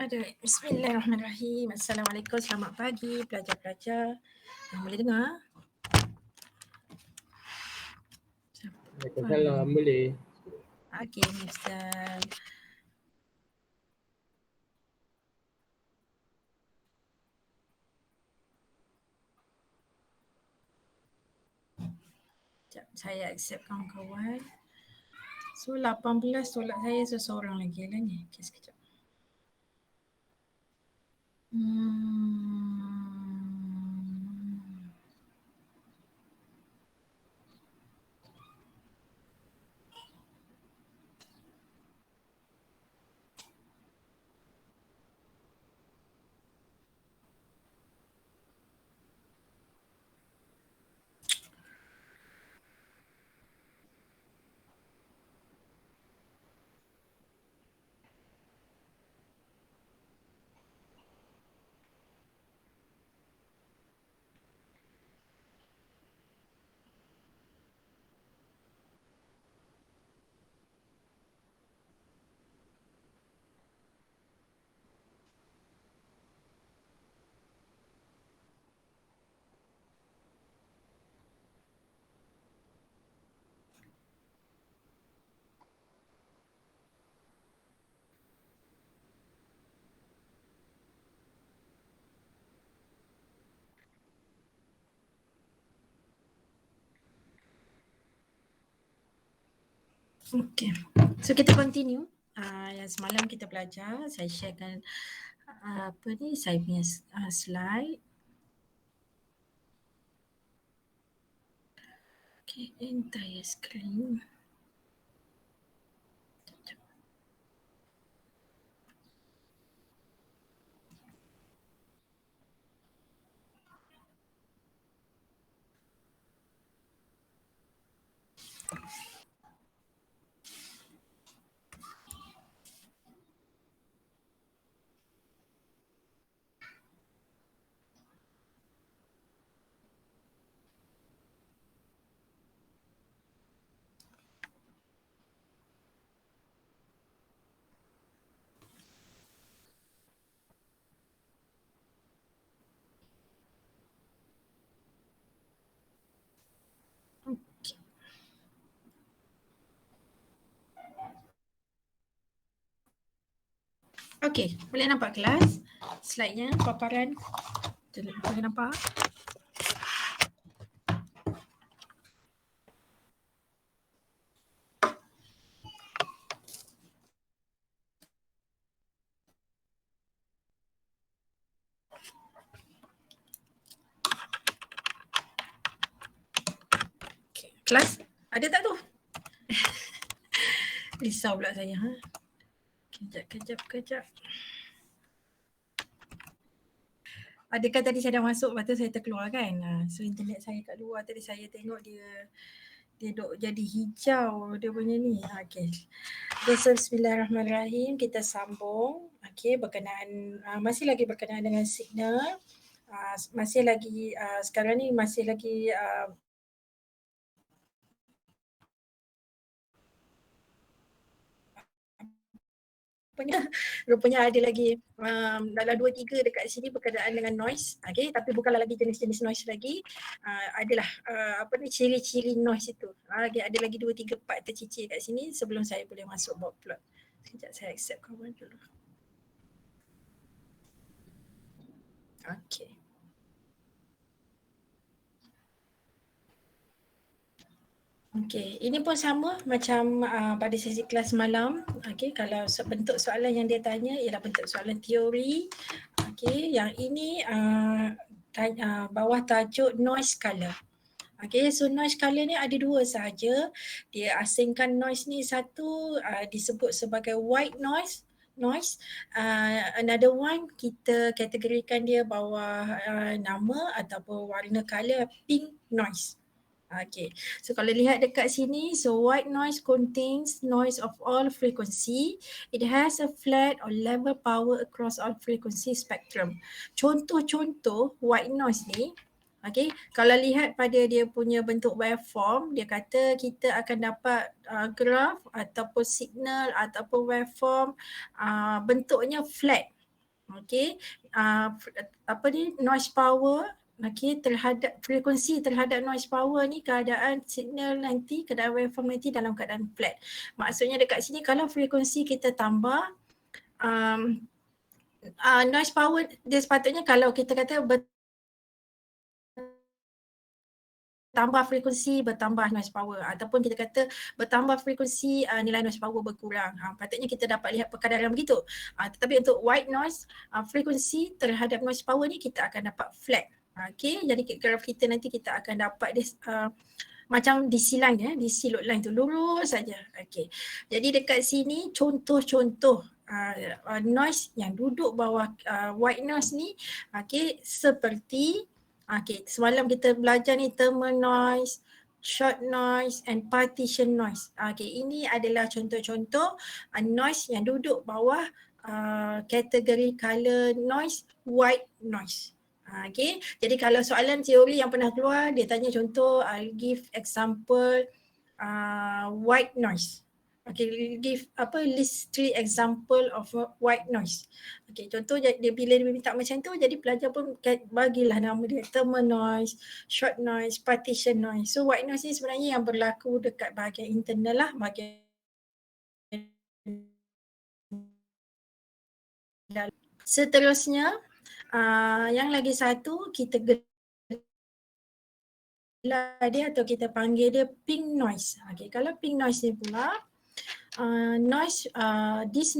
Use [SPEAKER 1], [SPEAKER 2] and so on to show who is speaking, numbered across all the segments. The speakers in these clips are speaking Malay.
[SPEAKER 1] Bismillahirrahmanirrahim. Assalamualaikum, selamat pagi pelajar-pelajar yang boleh dengar.
[SPEAKER 2] Waalaikumsalam, boleh.
[SPEAKER 1] Okey, Mifsal. Sekejap, saya accept kawan-kawan. So 18 tolak saya seseorang lagi lah ni. Okey, sekejap. Okay, so kita continue. Yang semalam kita belajar, saya sharekan saya punya slide. Okay, entire screen. Okey, boleh nampak kelas? Slide-nya, paparan. Boleh nampak? Okay. Kelas, ada tak tu? Risau pula saya. Kejap. Adakah tadi saya dah masuk, lepas tu saya terkeluar kan? So internet saya kat luar tadi saya tengok dia duk jadi hijau dia punya ni. Okay. Bismillahirrahmanirrahim. Kita sambung. Okay, masih lagi berkenaan dengan signal. Masih lagi sekarang ni masih lagi rupanya ada lagi dalam 2-3 dekat sini berkenaan dengan noise. Okay, tapi bukanlah lagi jenis-jenis noise lagi. Adalah ciri-ciri noise itu. Ada lagi 2-3 part tercicir kat sini sebelum saya boleh masuk buat plot. Sekejap saya accept kawan dulu. Okay. Okay, ini pun sama macam pada sesi kelas malam. Okay, kalau bentuk soalan yang dia tanya ialah bentuk soalan teori. Okay, yang ini bawah tajuk noise color. Okay, so noise color ni ada 2 sahaja. Dia asingkan noise ni, satu disebut sebagai white noise. Another one kita kategorikan dia bawah nama ataupun warna color pink noise. Okay, so kalau lihat dekat sini, so white noise contains noise of all frequency. It has a flat or level power across all frequency spectrum. Contoh-contoh white noise ni, okay, kalau lihat pada dia punya bentuk waveform, dia kata kita akan dapat graph ataupun signal ataupun waveform bentuknya flat. Okey, apa ni, noise power, okey, terhadap frekuensi terhadap noise power ni keadaan signal nanti, keadaan waveform nanti dalam keadaan flat. Maksudnya dekat sini kalau frekuensi kita tambah, noise power dia sepatutnya kalau kita kata bertambah frekuensi, bertambah noise power, ataupun kita kata bertambah frekuensi, nilai noise power berkurang. Patutnya kita dapat lihat perkadaran begitu. Tetapi untuk white noise, frekuensi terhadap noise power ni kita akan dapat flat. Okay, jadi graf kita nanti kita akan dapat dia macam DC line, DC load line tu lurus saja. Okay, jadi dekat sini contoh-contoh noise yang duduk bawah white noise ni, okay, seperti semalam kita belajar ni thermal noise, short noise and partition noise. Ini adalah contoh-contoh noise yang duduk bawah kategori color noise, white noise. Jadi kalau soalan teori yang pernah keluar, dia tanya contoh, I'll give example white noise. Give list 3 example of white noise. Contoh dia bila dia minta macam tu, jadi pelajar pun bagilah nama dia thermal noise, short noise, partition noise. So white noise ni sebenarnya yang berlaku dekat bahagian internal lah, bahagian dalam. Seterusnya, yang lagi satu kita gelar dia atau kita panggil dia pink noise. Kalau pink noise ni pula, noise, this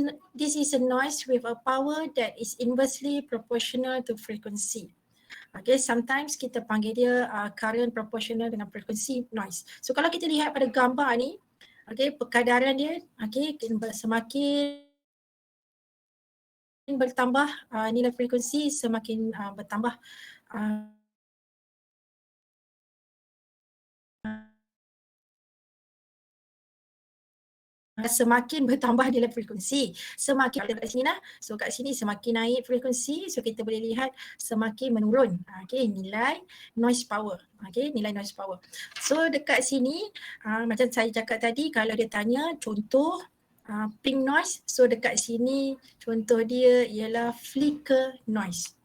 [SPEAKER 1] is a noise with a power that is inversely proportional to frequency. Sometimes kita panggil dia current proportional dengan frekuensi noise. So kalau kita lihat pada gambar ni, perkadaran dia, semakin bertambah nilai frekuensi, semakin bertambah semakin bertambah nilai frekuensi, semakin ada kat sini lah. So kat sini semakin naik frekuensi, so kita boleh lihat semakin menurun nilai noise power. Nilai noise power. So dekat sini macam saya cakap tadi, kalau dia tanya contoh pink noise, so dekat sini contoh dia ialah flicker noise.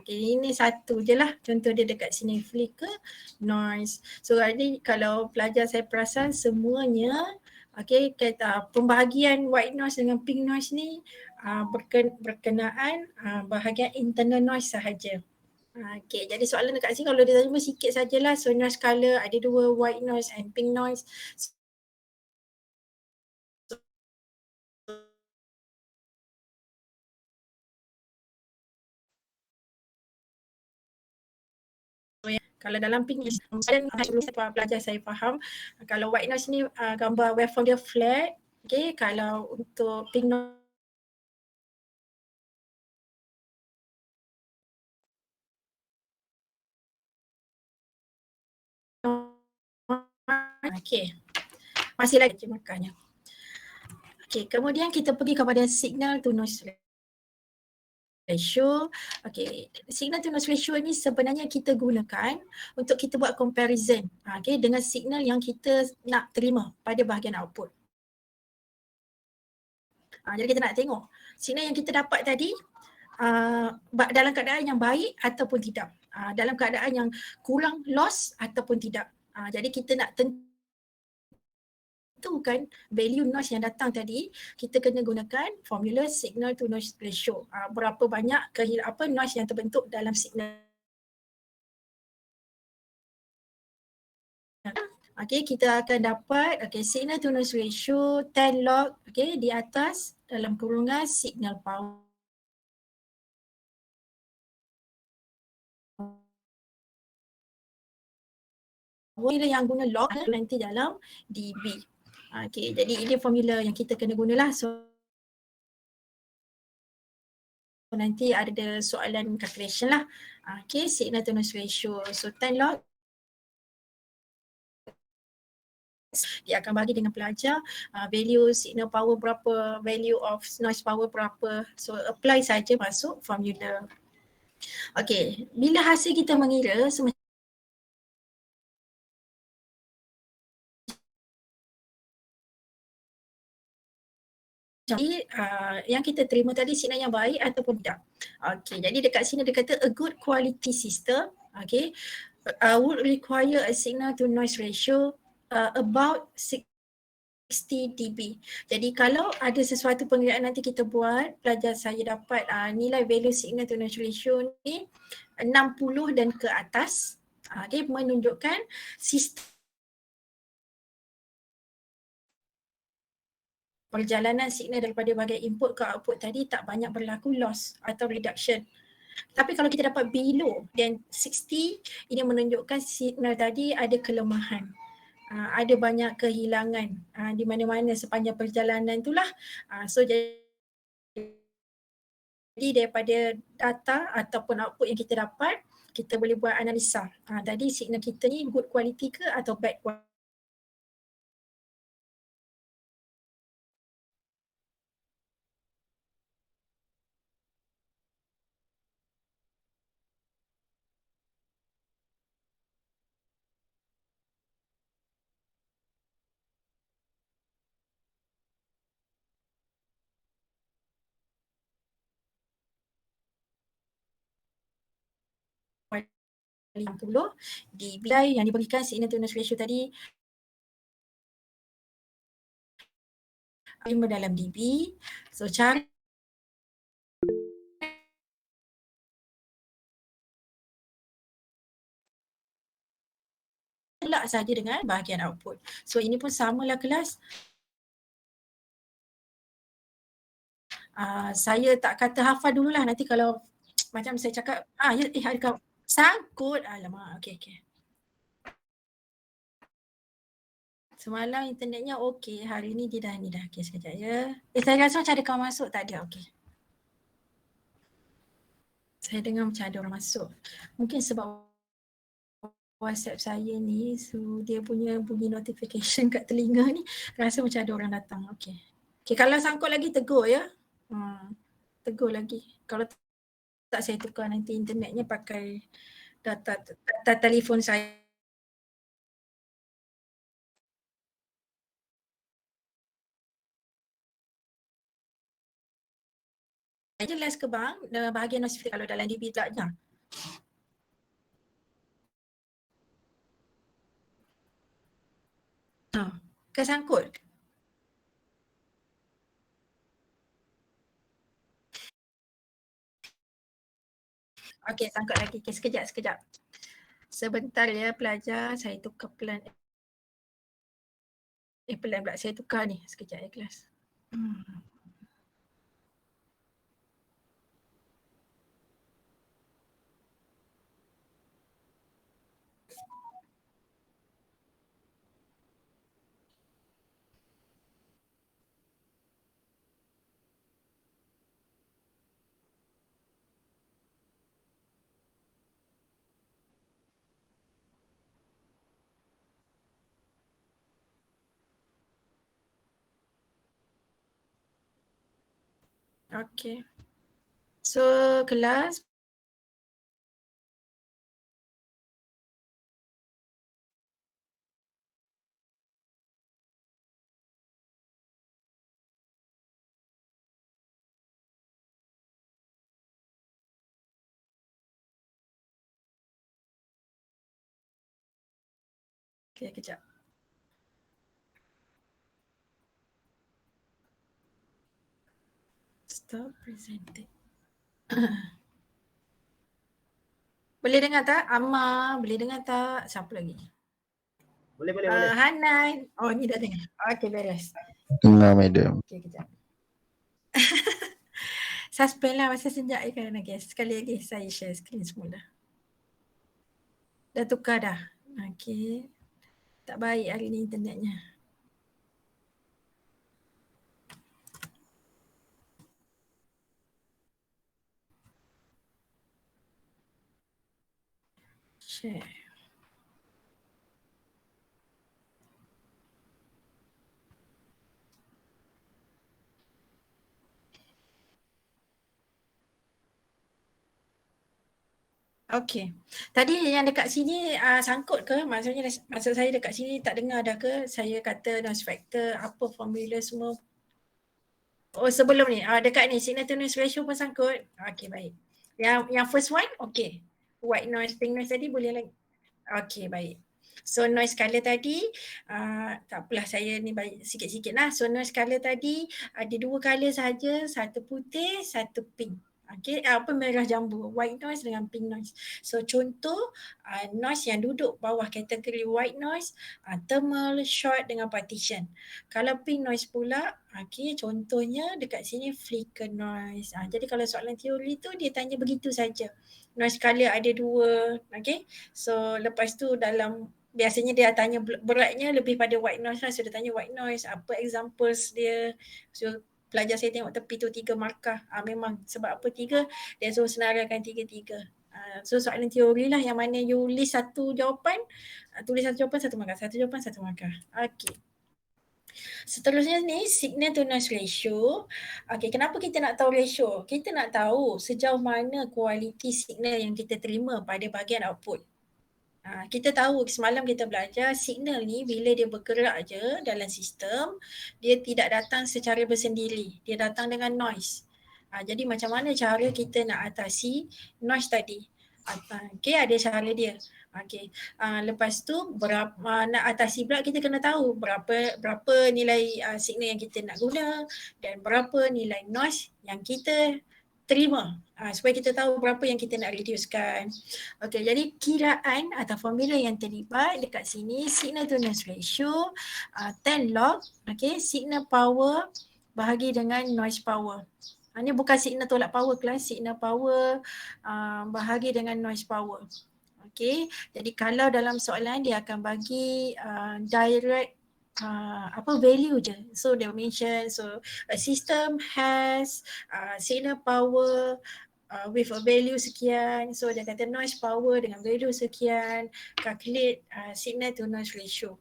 [SPEAKER 1] Ini satu je lah contoh dia dekat sini, flicker noise. So ini kalau pelajar saya perasan semuanya pembahagian white noise dengan pink noise ni berkenaan bahagian internal noise sahaja. Jadi soalan dekat sini kalau dia tanya sikit sajalah. So noise color ada dua, white noise and pink noise. Kalau dalam pink noise, pelajar saya faham. Kalau white noise ni gambar waveform dia flat. Kalau untuk pink noise masih lagi makanya. Kemudian kita pergi kepada signal to noise ratio. Signal to noise ratio ni sebenarnya kita gunakan untuk kita buat comparison dengan signal yang kita nak terima pada bahagian output. Jadi kita nak tengok signal yang kita dapat tadi dalam keadaan yang baik ataupun tidak, dalam keadaan yang kurang loss ataupun tidak. Jadi kita nak tentukan value noise yang datang tadi, kita kena gunakan formula signal to noise ratio. Berapa banyak noise yang terbentuk dalam signal. Kita akan dapat signal to noise ratio 10 log di atas dalam kurungan signal power. Formula yang guna log nanti dalam dB. Jadi ini formula yang kita kena gunalah. So nanti ada soalan calculation lah. Signal to noise ratio. So 10 log dia akan bagi dengan pelajar value signal power berapa, value of noise power berapa. So apply saja masuk formula. Bila hasil kita mengira Jadi yang kita terima tadi signal yang baik ataupun tidak. Okay, jadi dekat sini dia kata a good quality system, okay, would require a signal to noise ratio about 60 dB. Jadi kalau ada sesuatu penggiraan nanti kita buat, pelajar saya dapat nilai value signal to noise ratio ni 60 dan ke atas, okay, menunjukkan sistem perjalanan signal daripada bahagian input ke output tadi tak banyak berlaku loss atau reduction. Tapi kalau kita dapat below dan 60, ini menunjukkan signal tadi ada kelemahan. Ada banyak kehilangan di mana-mana sepanjang perjalanan itulah. So jadi daripada data ataupun output yang kita dapat, kita boleh buat analisa. Tadi signal kita ni good quality ke atau bad quality. dB yang diberikan signal to noise ratio tadi 5 dalam dB. So cara elak saja dengan bahagian output. So ini pun samalah kelas. Saya tak kata hafal dululah, nanti kalau macam saya cakap ada sangkut, alamak, okey. Semalam internetnya okey, hari ni dia dah ni dah. Okey, sekejap ya. Saya rasa macam ada kawan masuk, tak ada, okey. Saya dengar macam ada orang masuk. Mungkin sebab WhatsApp saya ni, so dia punya bunyi notification kat telinga ni, rasa macam ada orang datang. Okey. Okey, kalau sangkut lagi tegur ya. Tegur lagi. Kalau tak saya tukar nanti internetnya pakai data telefon saya. Jelas ke bang bahagian notifikasi kalau dalam DB tak je? Kesangkut? Okey, sangkut lagi. Okay, sekejap. Sebentar ya pelajar, saya tukar plan. Plan pula saya tukar ni. Sekejap ya kelas. Okey. So kelas okey, kejap. Stop presenting. Boleh dengar tak? Amma, boleh dengar tak? Siapa lagi?
[SPEAKER 2] Boleh.
[SPEAKER 1] Hanan. Oh, ni dah dengar. Okey, beres.
[SPEAKER 3] Dengar, madam.
[SPEAKER 1] Okey, kejap. Suspend lah masa sejak kan. Okay. Sekali lagi saya share screen semula. Dah tukar dah. Okey. Tak baik hari ni internetnya. Share. Okey. Tadi yang dekat sini sangkut ke? Maksudnya maksud saya dekat sini tak dengar dah ke? Saya kata noise factor, apa formula semua. Oh sebelum ni, dekat ni signal to noise ratio pun sangkut. Okay baik. Yang first one, okay. White noise, pink noise tadi boleh lagi. Okay baik. So noise color tadi, tak apalah saya ni bagi sikit-sikit lah. So noise color tadi ada 2 color saja, satu putih, satu pink. Okay, merah jambu, white noise dengan pink noise. So contoh noise yang duduk bawah kategori white noise, thermal, short dengan partition. Kalau pink noise pula, okay, contohnya dekat sini flicker noise. Jadi kalau soalan teori tu dia tanya begitu saja. Noise color ada 2, okay. So lepas tu dalam biasanya dia tanya beratnya lebih pada white noise lah. So dia tanya white noise, apa examples dia. So pelajar saya tengok tepi tu 3 markah. Memang sebab apa 3, dia suruh senaraikan 3-3. So soalan teori lah yang mana you list satu jawapan, tulis satu jawapan, satu markah. Satu jawapan, satu markah. Okay. Seterusnya ni signal to noise ratio. Okay, kenapa kita nak tahu ratio? Kita nak tahu sejauh mana kualiti signal yang kita terima pada bahagian output. Kita tahu semalam kita belajar signal ni bila dia bergerak je dalam sistem, dia tidak datang secara bersendiri. Dia datang dengan noise. Jadi macam mana cara kita nak atasi noise tadi? Okay, ada cara dia. Okay. Lepas tu nak atasi pula kita kena tahu berapa nilai signal yang kita nak guna dan berapa nilai noise yang kita terima, supaya kita tahu berapa yang kita nak reducekan. Okay, jadi kiraan atau formula yang terlibat dekat sini, signal to noise ratio 10 log, okay, signal power bahagi dengan noise power. Ini bukan signal tolak power kelas, signal power bahagi dengan noise power. Okay, jadi kalau dalam soalan dia akan bagi direct value je. So they mention, so a system has signal power with a value sekian. So dia kata noise power dengan value sekian, calculate signal to noise ratio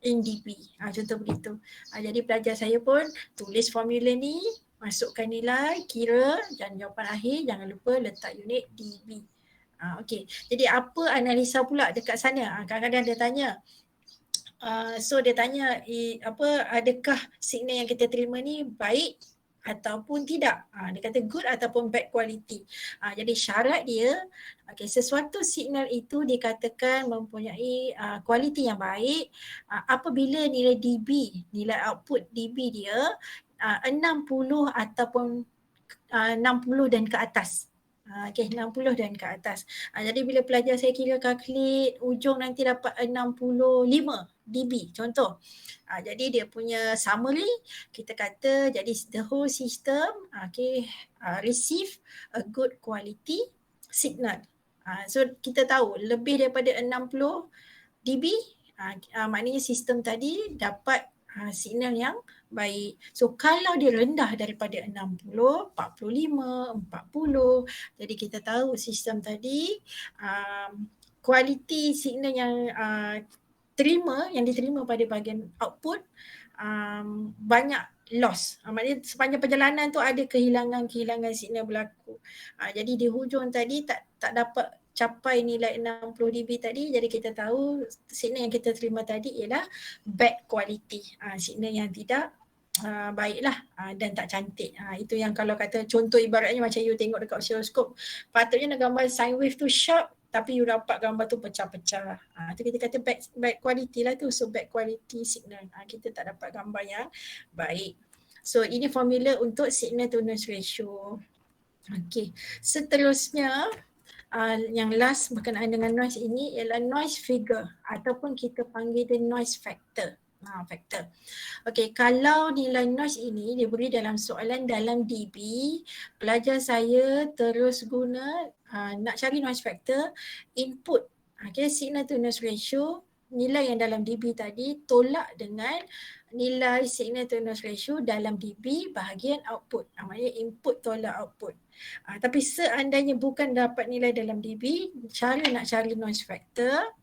[SPEAKER 1] in dB. Contoh begitu. Jadi pelajar saya pun tulis formula ni, masukkan nilai, kira dan jawapan akhir jangan lupa letak unit dB. Okay. Jadi apa analisa pula dekat sana? Kadang-kadang dia tanya, so dia tanya adakah signal yang kita terima ni baik ataupun tidak. Dia kata good ataupun bad quality. Jadi syarat dia, sesuatu signal itu dikatakan mempunyai kualiti yang baik apabila nilai dB, nilai output dB dia 60 ataupun 60 dan ke atas. 60 dan ke atas. Jadi bila pelajar saya kira calculate, ujung nanti dapat 65 dB contoh. Jadi dia punya summary, kita kata jadi the whole system receive a good quality signal. So kita tahu lebih daripada 60 dB, maknanya sistem tadi dapat signal yang baik. So kalau dia rendah daripada 60, 45, 40, jadi kita tahu sistem tadi kualiti signal yang diterima pada bahagian output banyak loss. Maknanya sepanjang perjalanan tu ada kehilangan signal berlaku. Jadi di hujung tadi tak dapat capai nilai 60 dB tadi, jadi kita tahu signal yang kita terima tadi ialah bad quality, signal yang tidak baiklah dan tak cantik. Itu yang kalau kata contoh ibaratnya macam you tengok dekat oscilloscope, patutnya nak gambar sine wave tu sharp tapi you dapat gambar tu pecah-pecah. Itu kita kata bad quality lah tu. So bad quality signal, kita tak dapat gambar yang baik. So ini formula untuk signal to noise ratio. Okay, seterusnya yang last berkenaan dengan noise ini ialah noise figure ataupun kita panggil dia noise factor. Factor. Okay, kalau nilai noise ini diberi dalam soalan dalam dB, pelajar saya terus guna nak cari noise factor, input signal to noise ratio, nilai yang dalam dB tadi tolak dengan nilai signal to noise ratio dalam dB bahagian output. Maksudnya input tolak output. Tapi seandainya bukan dapat nilai dalam dB, cara nak cari noise factor,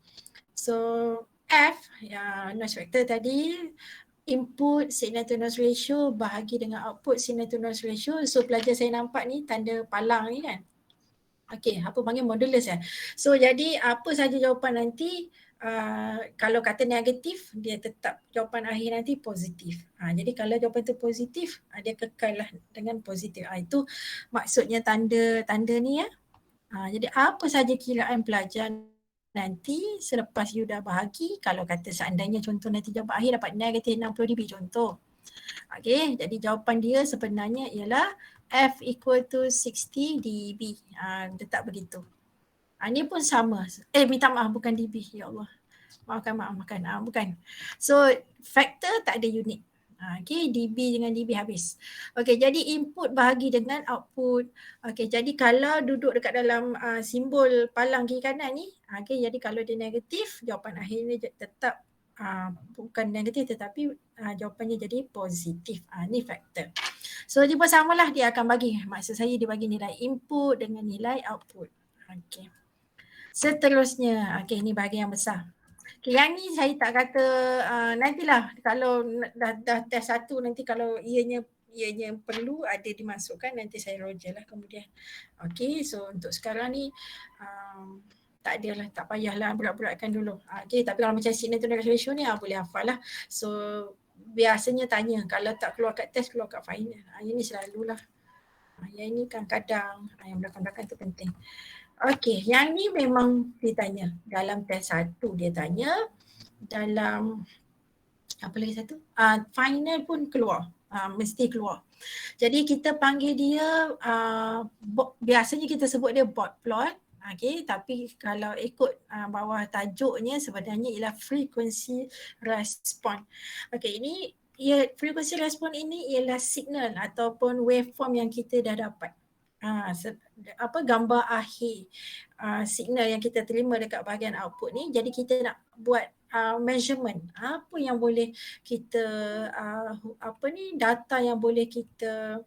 [SPEAKER 1] so F, noise factor tadi, input signal to noise ratio bahagi dengan output signal to noise ratio. So pelajar saya nampak ni tanda palang ni kan. Okay, apa panggil modulus ya. So jadi apa saja jawapan nanti, kalau kata negatif, dia tetap jawapan akhir nanti positif. Jadi kalau jawapan tu positif, dia kekal lah dengan positif. Itu maksudnya tanda ni ya. Jadi apa saja kiraan pelajar nanti selepas you dah bahagi, kalau kata seandainya contoh nanti jawapan akhir dapat negatif 60 dB contoh. Okay, jadi jawapan dia sebenarnya ialah F equal to 60 dB. Letak begitu. Ini pun sama. Minta maaf, bukan dB. Ya Allah. Maafkan. Bukan. So, faktor tak ada unit. Okay, dB dengan dB habis. Okay, jadi input bahagi dengan output. Okay, jadi kalau duduk dekat dalam simbol palang kiri kanan ni, okay, jadi kalau dia negatif, jawapan akhirnya tetap bukan negatif tetapi jawapannya jadi positif. Ni faktor. So, dia pun samalah, dia akan bagi. Maksud saya dia bagi nilai input dengan nilai output. Okay. Seterusnya, okay, ni bahagian yang besar. Okay, yang ni saya tak kata nantilah kalau dah test satu nanti kalau ianya perlu ada dimasukkan, nanti saya roger lah kemudian. Okay, so untuk sekarang ni tak adalah, tak payahlah berat-beratkan dulu. Okay, tapi kalau macam signal to noise ratio ni boleh hafal lah. So biasanya tanya, kalau tak keluar kat test, keluar kat final. Yang ni selalulah. Yang ni kan kadang yang belakang-belakang tu penting. Okey, yang ni memang ditanya. Dalam test 1 dia tanya, dalam apa lagi satu? Final pun keluar. Mesti keluar. Jadi kita panggil dia, biasanya kita sebut dia bot plot. Okay, tapi kalau ikut bawah tajuknya sebenarnya ialah frequency response. Okay, ini frequency response ini ialah signal ataupun waveform yang kita dah dapat. Gambar akhir signal yang kita terima dekat bahagian output ni. Jadi kita nak buat measurement, apa yang boleh kita data yang boleh kita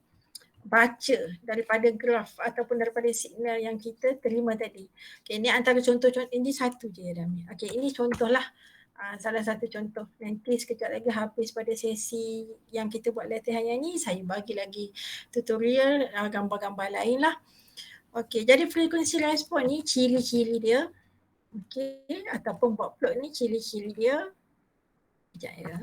[SPEAKER 1] baca daripada graf ataupun daripada signal yang kita terima tadi. Okay, ini antara contoh-contoh, ini satu je Dami. Okay, ini contohlah salah satu contoh. Nanti sekejap lagi habis pada sesi yang kita buat latihan yang ni, saya bagi lagi tutorial gambar-gambar lain lah. Okay, jadi frekuensi respon ni ciri-ciri dia. Okay, ataupun bot plot ni ciri-ciri dia. Sekejap ya.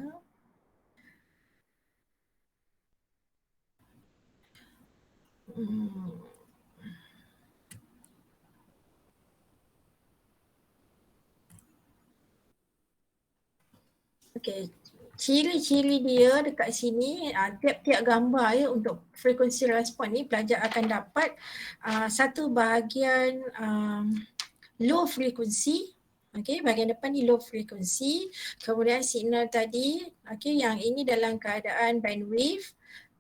[SPEAKER 1] Okay, ciri-ciri dia dekat sini, tiap-tiap gambar ya untuk frekuensi respon ni pelajar akan dapat satu bahagian low frequency. Okay, bahagian depan ni low frequency. Kemudian signal tadi, okay, yang ini dalam keadaan bandwidth.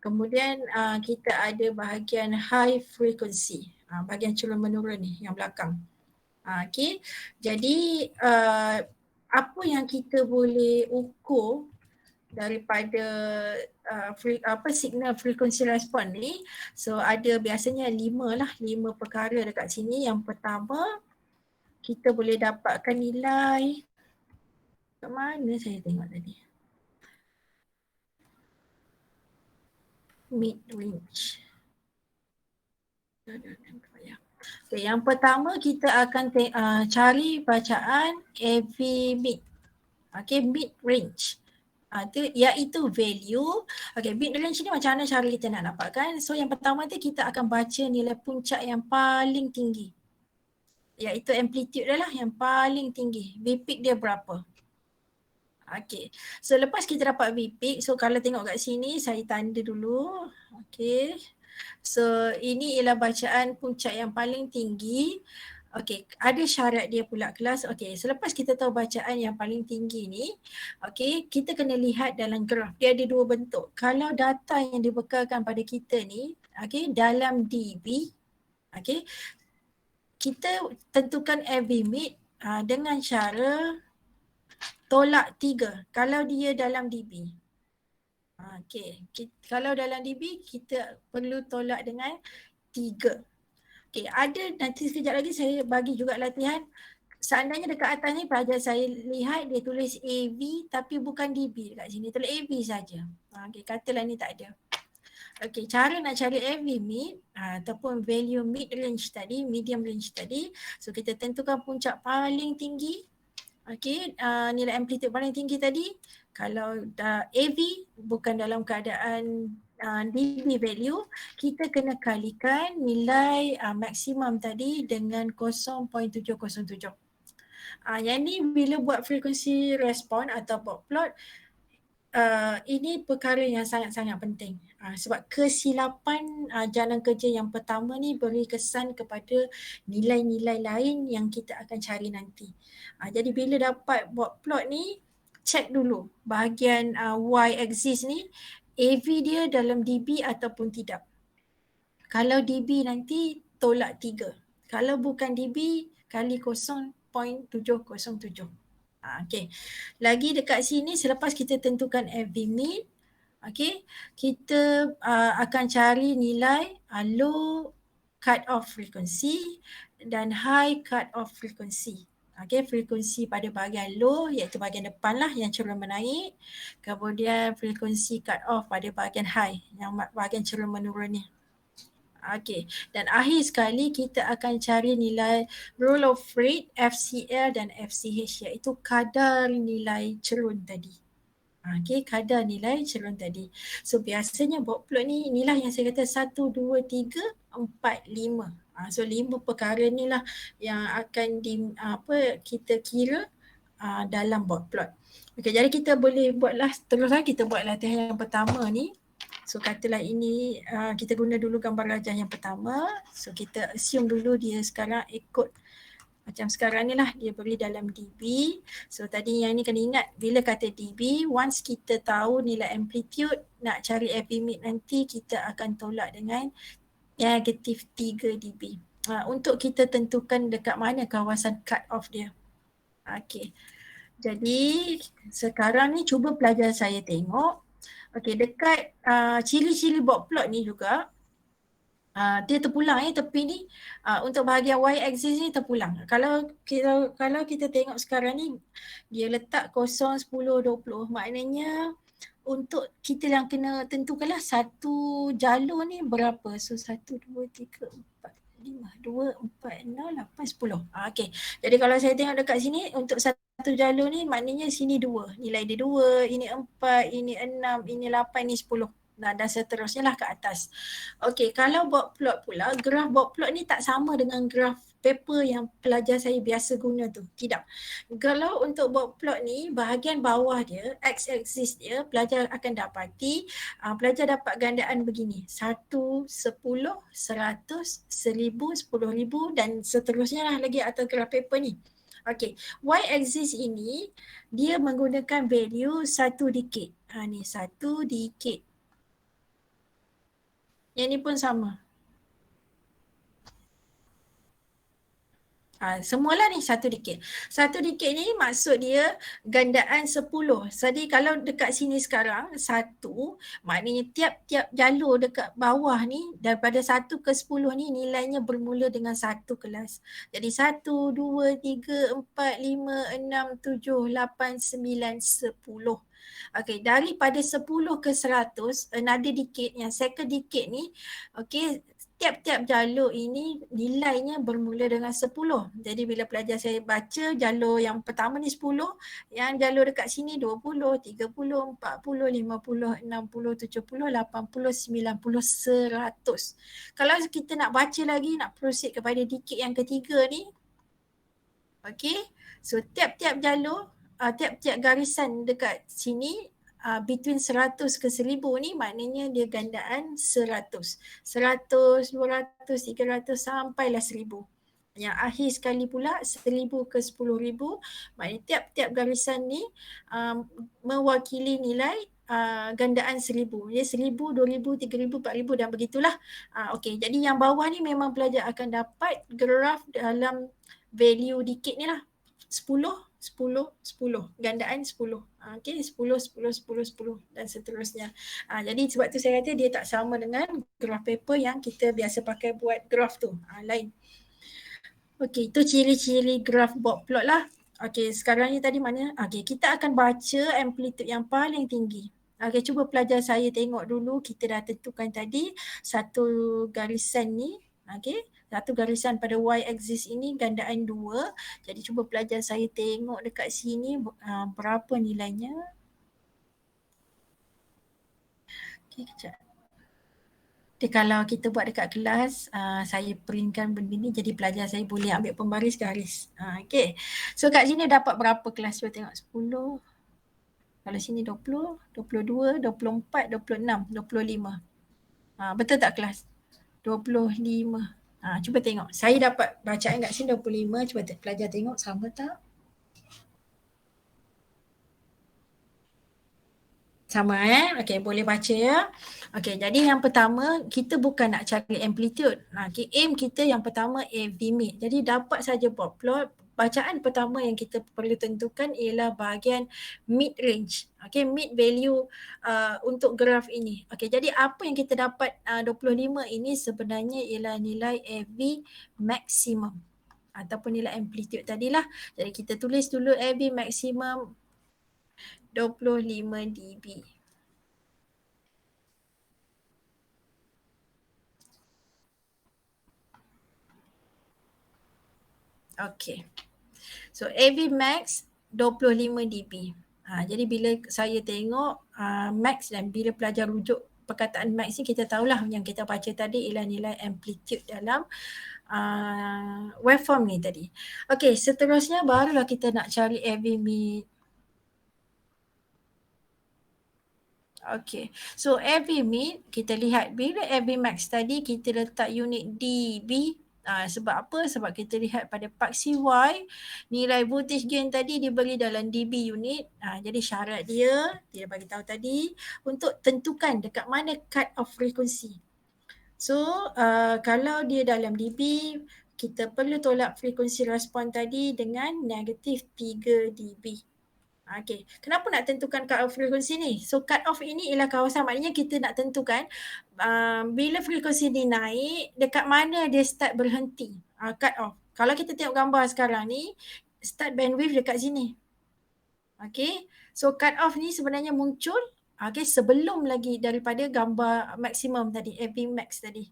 [SPEAKER 1] Kemudian kita ada bahagian high frequency, bahagian turun menurun ni yang belakang. Okay, jadi apa yang kita boleh ukur daripada signal frequency respon ni, so ada biasanya 5 perkara dekat sini. Yang pertama, kita boleh dapatkan nilai, kat mana saya tengok tadi, mid range. Okay, yang pertama kita akan cari bacaan AV mid. Okay, mid range. Iaitu value. Okay, mid range ni macam mana cara kita nak dapatkan? So yang pertama tu kita akan baca nilai puncak yang paling tinggi. Iaitu amplitude dia lah yang paling tinggi. V peak dia berapa? Okay, so lepas kita dapat V peak, so kalau tengok kat sini saya tanda dulu. Okay, so ini ialah bacaan puncak yang paling tinggi. Okay, ada syarat dia pula kelas. Okay, selepas kita tahu bacaan yang paling tinggi ni, okay, kita kena lihat dalam graf. Dia ada dua bentuk. Kalau data yang dibekalkan pada kita ni, okay, dalam dB, okay, kita tentukan AV mid dengan cara tolak 3 kalau dia dalam dB. Okay, kalau dalam dB kita perlu tolak dengan 3. Okay, ada nanti sekejap lagi saya bagi juga latihan. Seandainya dekat atas ni pelajar saya lihat dia tulis AV tapi bukan dB dekat sini, tulis AV saja. Okay, katalah ni tak ada. Okay, cara nak cari AV mid ataupun value mid range tadi, medium range tadi. So kita tentukan puncak paling tinggi. Okey, nilai amplitude paling tinggi tadi, kalau AV bukan dalam keadaan dB value, kita kena kalikan nilai maksimum tadi dengan 0.707. Yang ni bila buat frekuensi respon atau buat plot, ini perkara yang sangat-sangat penting. Sebab kesilapan jalan kerja yang pertama ni beri kesan kepada nilai-nilai lain yang kita akan cari nanti. Jadi bila dapat buat plot ni, check dulu bahagian y-axis ni, AV dia dalam dB ataupun tidak. Kalau dB nanti tolak 3. Kalau bukan dB, kali 0.707. Okay. Lagi dekat sini selepas kita tentukan FV min, okay, kita akan cari nilai low cut off frequency dan high cut off frequency. Okay, frekuensi pada bahagian low iaitu bahagian depan lah yang cenderung menaik. Kemudian frekuensi cut off pada bahagian high yang bahagian cenderung menurun ni. Okey, dan akhir sekali kita akan cari nilai rule of rate, FCL dan FCH iaitu kadar nilai cerun tadi. Okey, kadar nilai cerun tadi. So biasanya buat plot ni inilah yang saya kata 1, 2, 3, 4, 5. So 5 perkara ni lah yang akan kita kira dalam buat plot. Okey, jadi kita boleh buatlah teruslah kita buat latihan yang pertama ni. So katalah ini kita guna dulu gambar rajah yang pertama. So kita assume dulu dia sekarang ikut macam sekarang ni lah, dia beri dalam dB. So tadi yang ni kena ingat bila kata dB, once kita tahu nilai amplitude, nak cari FV mid nanti kita akan tolak dengan negatif 3 dB. Untuk kita tentukan dekat mana kawasan cut off dia. Okay. Jadi sekarang ni cuba pelajar saya tengok. Okey, dekat ciri-ciri buat plot ni juga, dia terpulang tepi ni, untuk bahagian y-axis ni terpulang. Kalau kita tengok sekarang ni, dia letak 0, 10, 20. Maknanya untuk kita yang kena tentukanlah satu jalur ni berapa. So 1, 2, 3, 4, 5, 2, 4, 6, 8, 10. Okey. Jadi kalau saya tengok dekat sini, untuk satu jalur ni maknanya sini 2. Nilai dia 2, ini 4, ini 6, ini 8, ini 10. Dan seterusnya lah ke atas. Okey, kalau buat plot pula, graf buat plot ni tak sama dengan graf paper yang pelajar saya biasa guna tu. Tidak. Kalau untuk buat plot ni, bahagian bawah dia, x-axis dia, pelajar akan dapati, pelajar dapat gandaan begini. 1, 10, 100, 1000, 10,000 dan seterusnya lah lagi atas graf paper ni. Okey, y-axis ini, dia menggunakan value 1 decade. Ni 1 decade. Yang ni pun sama. Semualah ni 1 decade. 1 decade ni maksud dia gandaan 10. Jadi kalau dekat sini sekarang 1, maknanya tiap-tiap jalur dekat bawah ni daripada 1 ke 10 ni nilainya bermula dengan 1 kelas. Jadi 1, 2, 3, 4, 5, 6, 7, 8, 9, 10. Okay, daripada 10 ke 100, another decade yang second decade ni, okay, tiap-tiap jalur ini nilainya bermula dengan 10. Jadi bila pelajar saya baca jalur yang pertama ni 10, yang jalur dekat sini 20, 30, 40, 50, 60, 70, 80, 90, 100. Kalau kita nak baca lagi, nak proceed kepada decade yang ketiga ni, okay, so tiap-tiap jalur, tiap-tiap garisan dekat sini, between 100 ke 1000 ni maknanya dia gandaan 100. 100, 200, 300 sampailah 1000. Yang akhir sekali pula 1000 ke 10,000, maknanya tiap-tiap garisan ni mewakili nilai gandaan 1000. Ya, 1000, 2000, 3000, 4000 dan begitulah. Okey, jadi yang bawah ni memang pelajar akan dapat graf dalam value decade ni lah. 10, 10, 10. Gandaan 10. Okay, 10, 10, 10, 10 dan seterusnya. Jadi sebab tu saya kata dia tak sama dengan graf paper yang kita biasa pakai buat graf tu. Lain. Okay, itu ciri-ciri graf buat plot lah. Okay, sekarang ni tadi mana? Okay, kita akan baca amplitude yang paling tinggi. Okay, cuba pelajar saya tengok dulu. Kita dah tentukan tadi satu garisan ni. Okey, satu garisan pada y-axis ini gandaan 2. Jadi cuba pelajar saya tengok dekat sini berapa nilainya. Okey, kejap. Jadi kalau kita buat dekat kelas, saya printkan benda ni jadi pelajar saya boleh ambil pembaris garis. Okey. So kat sini dapat berapa kelas? Cuba tengok 10. Kalau sini 20, 22, 24, 26, 25. Betul tak kelas? 25. Cuba tengok. Saya dapat bacaan kat sini 25. Cuba pelajar tengok sama tak? Sama Okey, boleh baca ya. Okey, jadi yang pertama kita bukan nak cari amplitude. Okay, aim kita yang pertama AV mid. Jadi dapat saja buat plot. Bacaan pertama yang kita perlu tentukan ialah bahagian mid range. Okey, mid value untuk graf ini. Okey, jadi apa yang kita dapat 25 ini sebenarnya ialah nilai AV maximum ataupun nilai amplitude tadilah. Jadi kita tulis dulu AV maximum 25 dB. Okay. So AV max 25 dB. Jadi bila saya tengok max dan bila pelajar rujuk perkataan max ni kita tahulah yang kita baca tadi ialah nilai amplitude dalam waveform ni tadi. Okay, seterusnya barulah kita nak cari AV mid. Okay, so AV mid kita lihat bila AV max tadi kita letak unit dB. Sebab apa? Sebab kita lihat pada paksi Y nilai voltage gain tadi diberi dalam dB unit. Jadi syarat dia bagi tahu tadi untuk tentukan dekat mana cut off frekuensi. So kalau dia dalam dB kita perlu tolak frekuensi respon tadi dengan negatif 3 dB. Okay. Kenapa nak tentukan cut off frekuensi ni? So cut off ini ialah kawasan, maknanya kita nak tentukan bila frekuensi ni naik, dekat mana dia start berhenti. Cut off. Kalau kita tengok gambar sekarang ni, start bandwidth dekat sini. Okay. So cut off ni sebenarnya muncul sebelum lagi daripada gambar maksimum tadi, AV max tadi.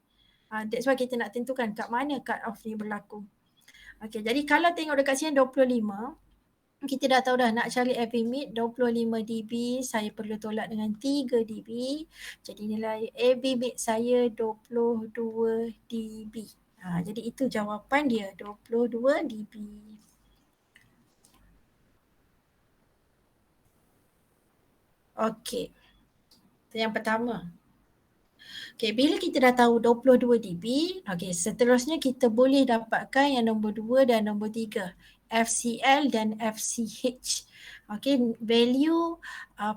[SPEAKER 1] That's why kita nak tentukan kat mana cut off ni berlaku. Okay. Jadi kalau tengok dekat sini 25, kita dah tahu dah nak cari AV mid 25 dB, saya perlu tolak dengan 3 dB. Jadi nilai AV mid saya 22 dB. Jadi itu jawapan dia, 22 dB. Okey. Itu yang pertama. Okay, bila kita dah tahu 22 dB, okay, seterusnya kita boleh dapatkan yang nombor 2 dan nombor 3. FCL dan FCH. Okay, value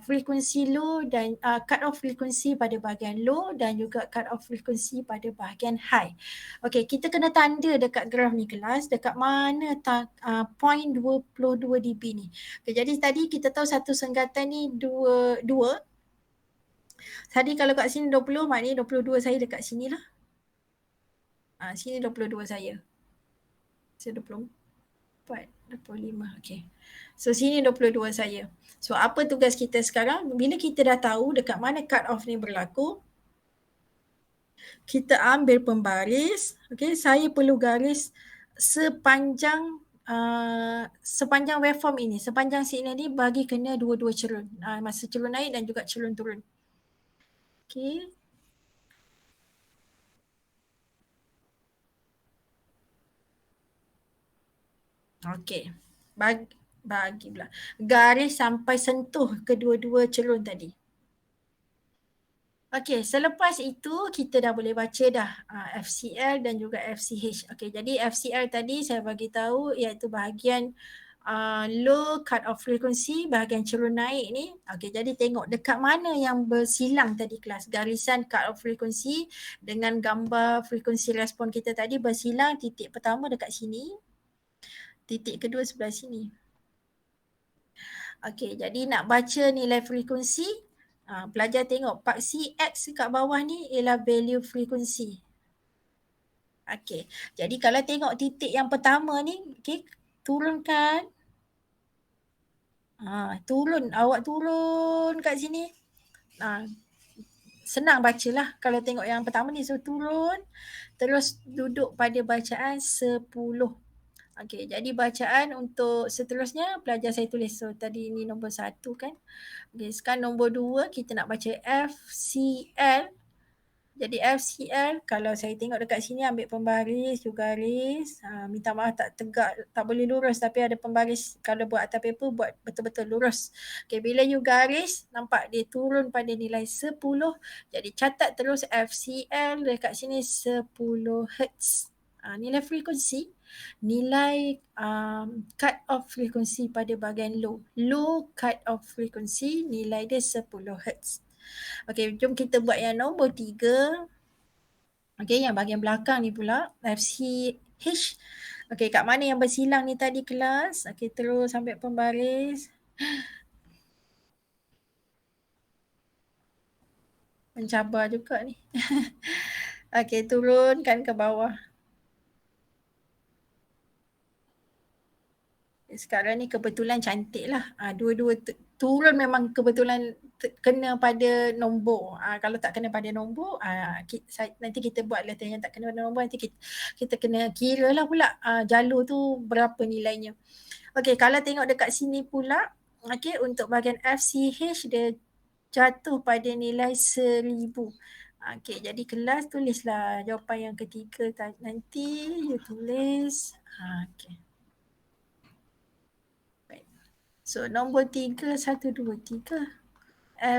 [SPEAKER 1] frekuensi low dan cut off frekuensi pada bahagian low dan juga cut off frekuensi pada bahagian high. Okay, kita kena tanda dekat graf ni kelas, dekat mana point 22 dB ni. Okay, jadi tadi kita tahu satu senggatan ni 2. Tadi kalau kat sini 20, maknanya 22 saya dekat sini lah. Sini 22 saya. Sini 24, 25. Okay. So sini 22 saya. So apa tugas kita sekarang? Bila kita dah tahu dekat mana cut off ni berlaku, kita ambil pembaris. Okay. Saya perlu garis sepanjang waveform ini. Sepanjang signal ni bagi kena dua-dua cerun. Masa cerun naik dan juga cerun turun. Okay. Okey. Bagi pula. Garis sampai sentuh kedua-dua cerun tadi. Okey, selepas itu kita dah boleh baca dah FCL dan juga FCH. Okey, jadi FCL tadi saya bagi tahu iaitu bahagian low cut off frequency, bahagian cerun naik ni. Okey, jadi tengok dekat mana yang bersilang tadi kelas. Garisan cut off frequency dengan gambar frekuensi respon kita tadi bersilang. Titik pertama dekat sini. Titik kedua sebelah sini. Okey, jadi nak baca nilai frekuensi, pelajar tengok paksi X kat bawah ni ialah value frekuensi. Okey, jadi kalau tengok titik yang pertama ni, okay, turunkan. Turun, awak turun kat sini. senang bacalah. Kalau tengok yang pertama ni, so turun terus duduk pada bacaan 10. Okey, jadi bacaan untuk seterusnya pelajar saya tulis. So tadi ni nombor 1 kan. Okey, sekarang nombor 2 kita nak baca FCL. Jadi FCL, kalau saya tengok dekat sini ambil pembaris, you garis. Minta maaf tak tegak, tak boleh lurus tapi ada pembaris. Kalau buat atas paper, buat betul-betul lurus. Okay, bila you garis, nampak dia turun pada nilai 10. Jadi catat terus FCL dekat sini 10 Hz. Nilai frekuensi, nilai cut off frekuensi pada bahagian low. Low cut off frekuensi, nilai dia 10 Hz. Okey, jom kita buat yang nombor 3. Okey, yang bahagian belakang ni pula, FCH. Okey, kat mana yang bersilang ni tadi kelas? Okey, terus sampai pembaris. Mencabar juga ni. Okey, turunkan ke bawah. Sekarang ni kebetulan cantik lah. Dua-dua turun memang kebetulan kena pada nombor. Kalau tak kena pada nombor, nanti kita buat letter yang tak kena pada nombor. Nanti kita kena kira lah pula jalur tu berapa nilainya. Okey, kalau tengok dekat sini pula, okey, untuk bahagian FCH dia jatuh pada nilai 1000. Okey, jadi kelas tulislah jawapan yang ketiga nanti you tulis. Okey. So nombor 3, 1, 2, 3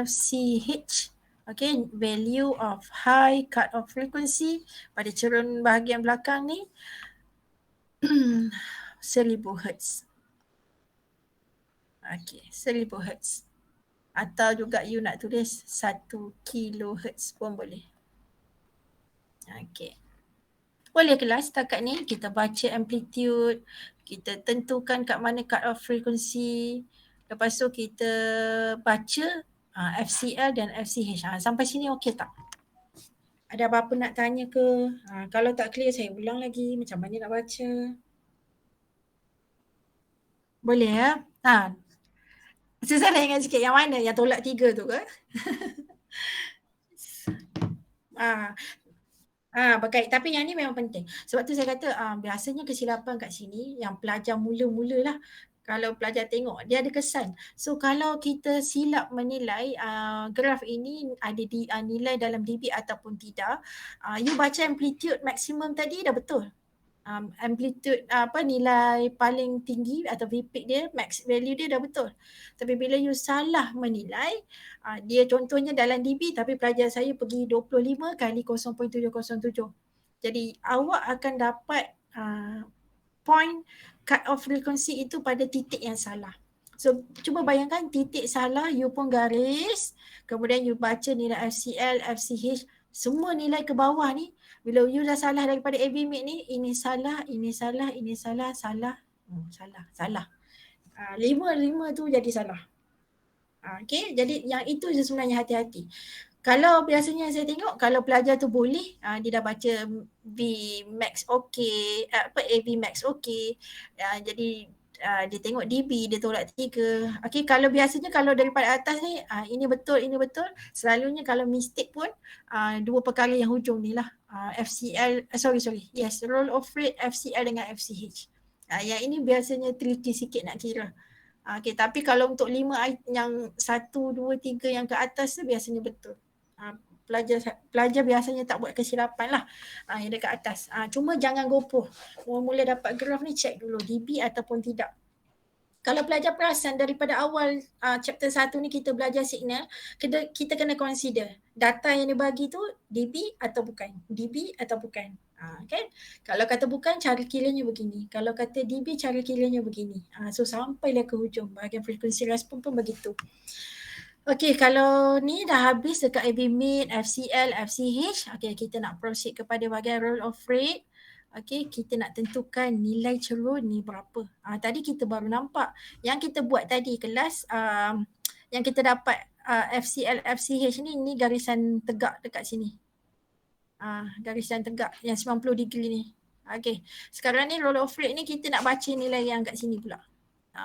[SPEAKER 1] FCH. Okay, value of high cut off frequency pada cerun bahagian belakang ni 1000 Hz. Okay, 1000 Hz. Atau juga you nak tulis 1 kHz pun boleh. Okay. Boleh kelas setakat ni kita baca amplitude, kita tentukan kat mana cut off frequency. Lepas tu kita baca FCL dan FCH. Sampai sini okey tak? Ada apa-apa nak tanya ke? Kalau tak clear saya ulang lagi macam mana nak baca. Boleh ya? Susah nak ingat sikit yang mana? Yang tolak 3 tu ke? Berkait. Tapi yang ni memang penting. Sebab tu saya kata biasanya kesilapan kat sini yang pelajar mula-mula lah. Kalau pelajar tengok, dia ada kesan. So kalau kita silap menilai graf ini ada nilai dalam dB ataupun tidak, you baca amplitude maksimum tadi dah betul. Amplitude nilai paling tinggi atau VPIC dia, max value dia dah betul. Tapi bila you salah menilai, dia contohnya dalam dB tapi pelajar saya pergi 25 kali 0.707. Jadi awak akan dapat point cut off frequency itu pada titik yang salah. So cuba bayangkan titik salah, you pun garis, kemudian you baca nilai FCL, FCH, semua nilai ke bawah ni. Bila you dah salah daripada AVMIC ni, ini salah, ini salah, ini salah, salah. Salah. 5 tu jadi salah. Okay, jadi yang itu je sebenarnya hati-hati. Kalau biasanya saya tengok, kalau pelajar tu boleh, dia dah baca V max okey, AV max okey. Jadi dia tengok DB, dia tolak 3. Okay, kalau biasanya kalau daripada atas ni, ini betul, selalunya kalau mistake pun, dua perkara yang hujung ni lah. FCL, yes, roll of rate, FCL dengan FCH. Yang ini biasanya tricky sikit nak kira. Okay, tapi kalau untuk 5 yang 1, 2, 3 yang ke atas tu biasanya betul. Pelajar biasanya tak buat kesilapan lah yang dekat atas. Cuma jangan gopoh. Mula dapat graf ni check dulu DB ataupun tidak. Kalau pelajar perasan daripada awal chapter 1 ni kita belajar signal, kita kena consider data yang dibagi tu DB atau bukan. DB atau bukan. Kan? Kalau kata bukan, cara kiranya begini. Kalau kata DB, cara kiranya begini. So sampailah ke hujung. Bahagian frekuensi respon pun begitu. Okey, kalau ni dah habis dekat AVMIC, FCL, FCH. Okey, kita nak proceed kepada bahagian roll of rate. Okey, kita nak tentukan nilai cerun ni berapa. Tadi kita baru nampak. Yang kita buat tadi kelas, yang kita dapat FCL, FCH ni garisan tegak dekat sini. Garisan tegak yang 90 degree ni. Okey, sekarang ni roll of rate ni kita nak baca nilai yang kat sini pula.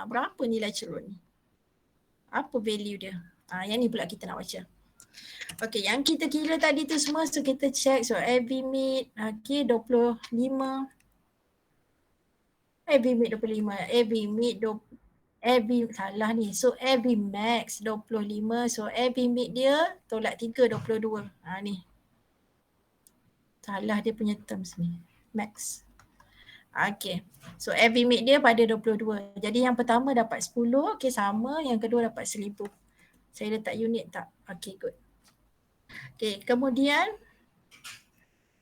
[SPEAKER 1] Berapa nilai cerun ni? Apa value dia? Yang ni pula kita nak baca. Okey, yang kita kira tadi tu semua, so kita check. So AB mid, okey 25. AB mid 25, AB mid AB salah ni. So AB max 25. So AB mid dia tolak 3 22. Ni. Salah dia punya terms ni. Max. Okay. So AB mid dia pada 22. Jadi yang pertama dapat 10. Okay, sama. Yang kedua dapat 1000. Saya letak unit tak? Okay, good. Okay, kemudian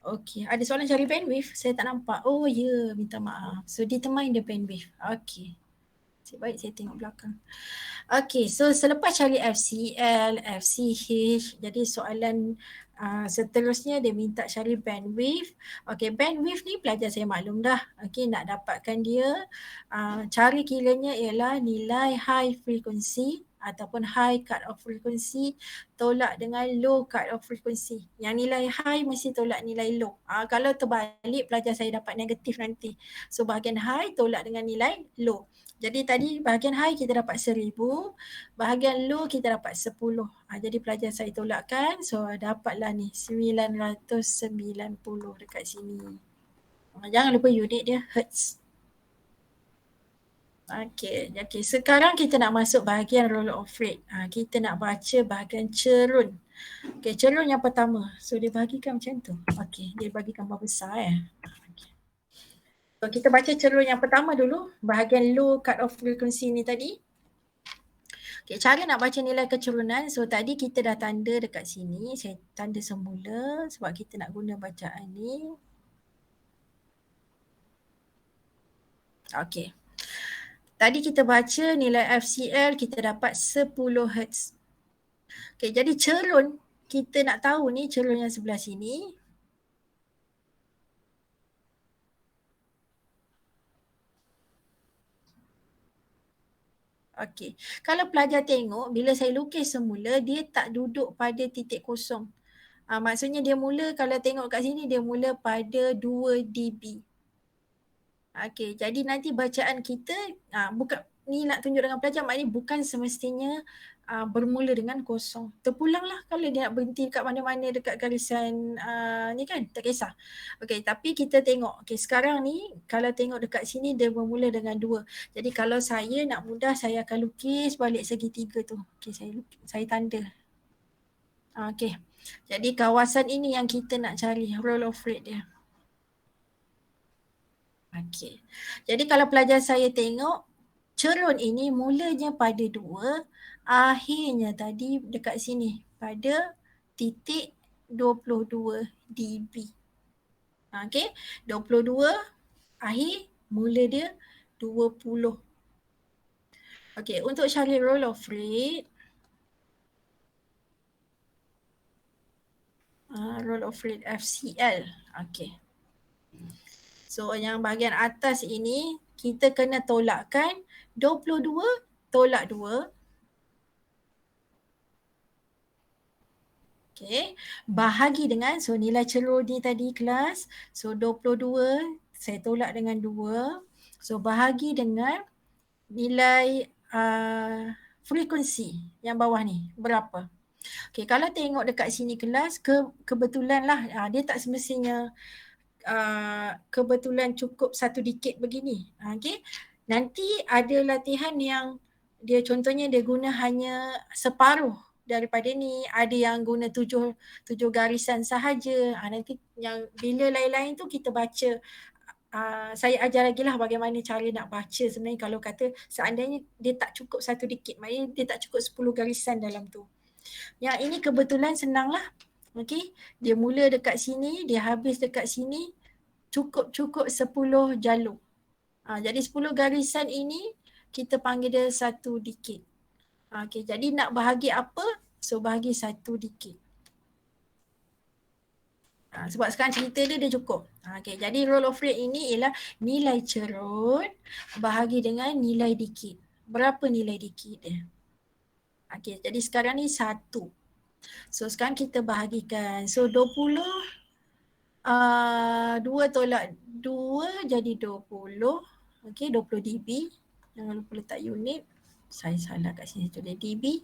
[SPEAKER 1] okay, ada soalan cari bandwidth. Saya tak nampak. Oh ya, yeah, minta maaf. So determine the bandwidth. Okay. Baik, saya tengok belakang. Okay, so selepas cari FCL, FCH, jadi soalan seterusnya dia minta cari bandwidth. Okay, bandwidth ni pelajar saya maklum dah. Okay, nak dapatkan dia, cari kiranya ialah nilai high frequency ataupun high cut off frequency tolak dengan low cut off frequency. Yang nilai high mesti tolak nilai low. Kalau terbalik pelajar saya dapat negatif nanti. So bahagian high tolak dengan nilai low. Jadi tadi bahagian high kita dapat 1000, bahagian low kita dapat 10. Jadi pelajar saya tolakkan, so dapatlah ni 990 dekat sini. Jangan lupa unit dia hertz. Okay, sekarang kita nak masuk bahagian roll of rate. Kita nak baca bahagian cerun. Okay, cerun yang pertama. So dia bahagikan macam tu. Okay, dia bagi gambar besar So kita baca cerun yang pertama dulu, bahagian low cut off frequency ni tadi. Okay, cara nak baca nilai kecerunan, so tadi kita dah tanda dekat sini, saya tanda semula sebab kita nak guna bacaan ni. Okay. Tadi kita baca nilai FCL kita dapat 10 Hz. Okay, jadi cerun, kita nak tahu ni cerun yang sebelah sini. Okey. Kalau pelajar tengok, bila saya lukis semula, dia tak duduk pada titik kosong. Maksudnya dia mula, kalau tengok kat sini, dia mula pada 2 dB. Okey, jadi nanti bacaan kita, bukan ni nak tunjuk dengan pelajar, maknanya bukan semestinya bermula dengan kosong. Terpulanglah kalau dia nak berhenti dekat mana-mana dekat garisan ni kan, tak kisah. Okey, tapi kita tengok, okey sekarang ni kalau tengok dekat sini dia bermula dengan 2. Jadi kalau saya nak mudah, saya akan lukis balik segitiga tu. Okey, saya tanda. Okey, jadi kawasan ini yang kita nak cari roll of rate dia. Okey, jadi kalau pelajar saya tengok, cerun ini mulanya pada 2, akhirnya tadi dekat sini pada titik 22 dB. Okey, 22 akhir mula dia 20. Okey, untuk cari roll of rate, roll of rate FCL. Okey. So yang bahagian atas ini kita kena tolakkan 22 tolak 2. Okay, bahagi dengan, so nilai cerun ni tadi kelas, so 22 saya tolak dengan 2. So bahagi dengan nilai frekuensi yang bawah ni, berapa? Okay, kalau tengok dekat sini kelas, kebetulan lah, dia tak semestinya kebetulan cukup 1 dekade begini. Okay, nanti ada latihan yang dia contohnya dia guna hanya separuh daripada ni, ada yang guna 7 garisan sahaja. Nanti yang bila lain-lain tu kita baca, saya ajar lagi lah bagaimana cara nak baca sebenarnya kalau kata seandainya dia tak cukup 1 dekade, maknanya dia tak cukup 10 garisan dalam tu. Yang ini kebetulan senang lah. Okay, dia mula dekat sini, dia habis dekat sini, cukup 10 jalur. Jadi 10 garisan ini kita panggil dia 1 dekade. Okay, jadi nak bahagi apa? So bahagi 1 dekade. Sebab sekarang cerita dia cukup. Okay, jadi roll of rate ini ialah nilai cerun bahagi dengan nilai dekade. Berapa nilai dekade dia? Okay, jadi sekarang ni 1. So sekarang kita bahagikan. So 20, 2 tolak 2 jadi 20. Okay, 20 dB. Jangan lupa letak unit. Saya salah kat sini tulis dB.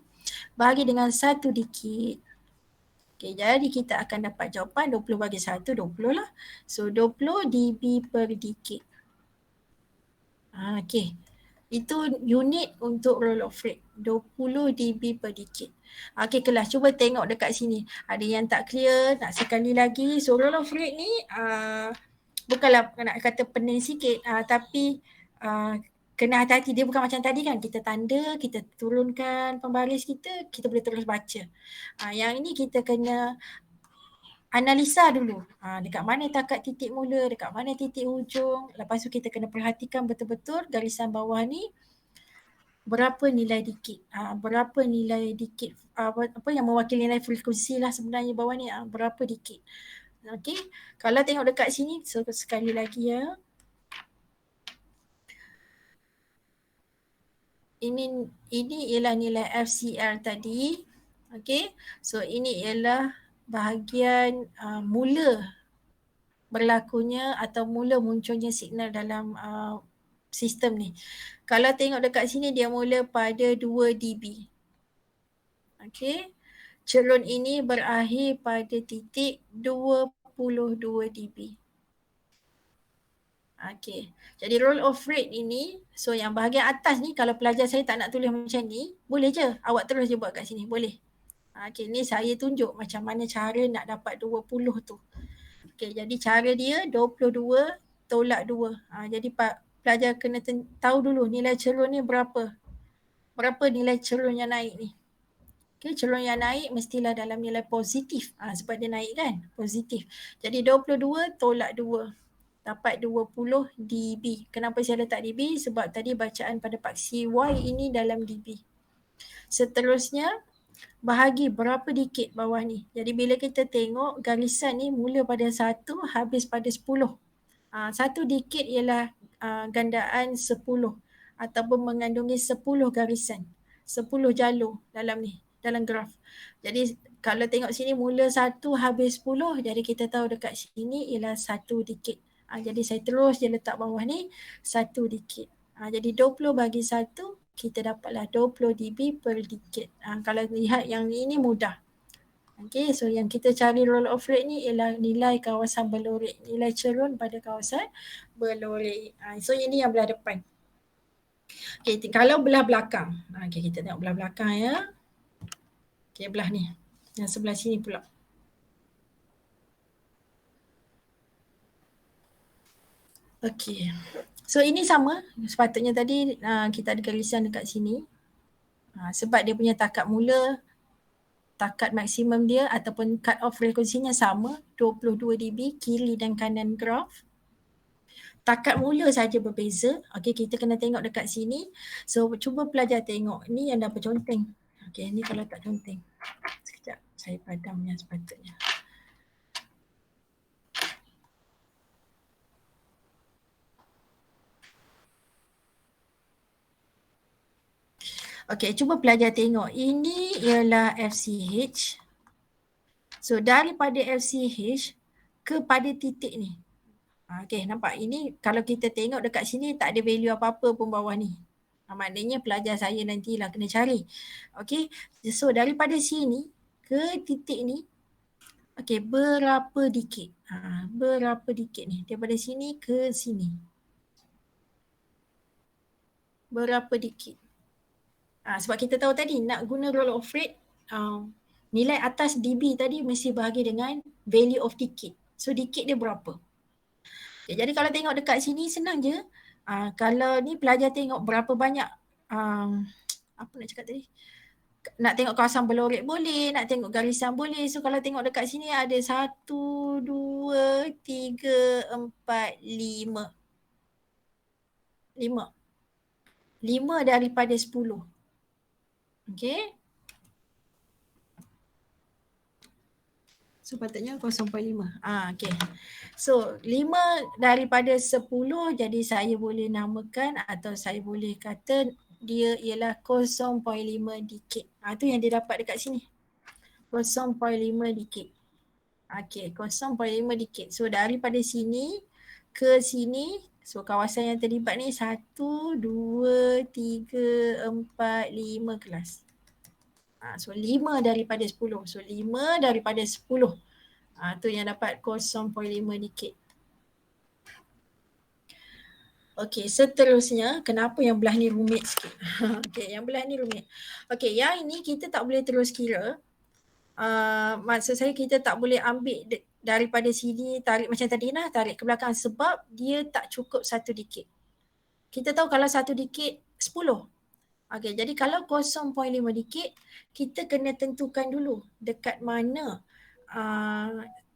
[SPEAKER 1] Bahagi dengan 1 dekade. Okay, jadi kita akan dapat jawapan 20 bagi 1, 20 lah. So 20 dB per decade. Okay. Itu unit untuk roll of rate. 20 dB per decade. Okay kelas, cuba tengok dekat sini. Ada yang tak clear, nak sekali lagi. So roll of rate ni bukanlah nak kata pening sikit, tapi kena hati-hati. Dia bukan macam tadi kan, kita tanda, kita turunkan pembaris kita boleh terus baca. Yang ini kita kena analisa dulu. Dekat mana takat titik mula, dekat mana titik hujung. Lepas tu kita kena perhatikan betul-betul garisan bawah ni berapa nilai dikit. Berapa nilai dikit, apa yang mewakili nilai frekuensi lah sebenarnya bawah ni, berapa dikit. Okey, kalau tengok dekat sini, so sekali lagi ya. Ini ialah nilai FCR tadi. Okey, so ini ialah bahagian mula berlakunya atau mula munculnya signal dalam sistem ni. Kalau tengok dekat sini dia mula pada 2 dB. Okey. Cerun ini berakhir pada titik 22 dB. Okey. Jadi roll of rate ini, so yang bahagian atas ni kalau pelajar saya tak nak tulis macam ni, boleh je. Awak terus je buat kat sini. Boleh. Okey, ni saya tunjuk macam mana cara nak dapat 20 tu. Okey, jadi cara dia 22 tolak 2. Jadi pelajar kena tahu dulu nilai cerun ni berapa. Berapa nilai cerun yang naik ni. Okey, cerun yang naik mestilah dalam nilai positif. Sebab dia naik kan, positif. Jadi 22 tolak 2. Dapat 20 dB. Kenapa saya letak dB? Sebab tadi bacaan pada paksi Y ini dalam dB. Seterusnya, bahagi berapa dikit bawah ni. Jadi bila kita tengok garisan ni mula pada 1, habis pada 10. 1 dikit ialah gandaan 10 ataupun mengandungi 10 garisan. 10 jalur dalam ni, dalam graf. Jadi kalau tengok sini mula 1 habis 10, jadi kita tahu dekat sini ialah 1 dikit. Jadi saya terus je letak bawah ni 1 dikit. Jadi 20 bagi 1, kita dapatlah 20 dB per dikit. Kalau lihat yang ini mudah. Okay, so yang kita cari roll of rate ni ialah nilai kawasan berlorek. Nilai cerun pada kawasan berlorek. So ini yang belah depan. Okay, kalau belah belakang. Okay, kita tengok belah belakang ya. Okay, belah ni. Yang sebelah sini pula. Okay. So ini sama. Sepatutnya tadi kita ada garisan dekat sini. Sebab dia punya takat mula, takat maksimum dia ataupun cut off frekuensinya sama, 22 dB kiri dan kanan graf. Takat mula saja berbeza. Okey, kita kena tengok dekat sini. So cuba pelajar tengok. Ni yang dah berconteng. Okey, ni kalau tak conteng. Sekejap, saya padam yang sepatutnya. Okey, cuba pelajar tengok. Ini ialah FCH. So daripada FCH kepada titik ni. Okey, nampak ini kalau kita tengok dekat sini tak ada value apa-apa pun bawah ni. Maknanya pelajar saya nantilah kena cari. Okey, so daripada sini ke titik ni, okey, berapa dikit? Berapa dikit ni? Daripada sini ke sini. Berapa dikit? Sebab kita tahu tadi nak guna roll of rate, nilai atas dB tadi mesti bahagi dengan value of dikit. So dikit dia berapa? Okay, jadi kalau tengok dekat sini senang je. Kalau ni pelajar tengok berapa banyak, apa nak cakap tadi? Nak tengok kawasan berlorek boleh, nak tengok garisan boleh. So kalau tengok dekat sini ada 1, 2, 3, 4, 5. 5 daripada 10. Okay. So patutnya 0.5. Okay. So 5 daripada 10, jadi saya boleh namakan atau saya boleh kata dia ialah 0.5 dikit. Tu yang dia dapat dekat sini. 0.5 dikit. Okay, 0.5 dikit. So daripada sini ke sini, so kawasan yang terlibat ni 1, 2, 3, 4, 5 kelas. So 5 daripada 10. So 5 daripada 10. Tu yang dapat 0.5 dikit. Okey, seterusnya kenapa yang belah ni rumit sikit? Okey, yang belah ni rumit. Okey, yang ini kita tak boleh terus kira. Maksud saya kita tak boleh ambil daripada sini, tarik macam tadi lah, tarik ke belakang sebab dia tak cukup satu dikit. Kita tahu kalau satu dikit 10. Okey, jadi kalau 0.5 dikit, kita kena tentukan dulu dekat mana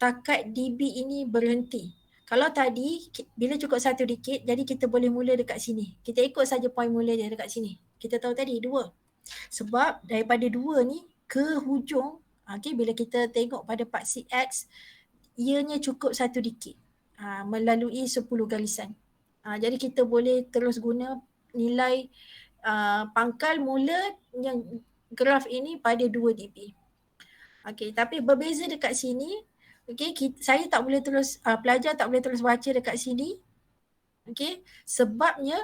[SPEAKER 1] takat dB ini berhenti. Kalau tadi bila cukup satu dikit, jadi kita boleh mula dekat sini. Kita ikut saja point mula dia dekat sini. Kita tahu tadi 2. Sebab daripada 2 ni ke hujung, bila kita tengok pada part CX, ianya cukup satu dikit melalui 10 garisan. Jadi kita boleh terus guna nilai pangkal mula yang graf ini pada 2 dB. Okey, tapi berbeza dekat sini. Okey, saya tak boleh terus, pelajar tak boleh terus baca dekat sini. Okey, sebabnya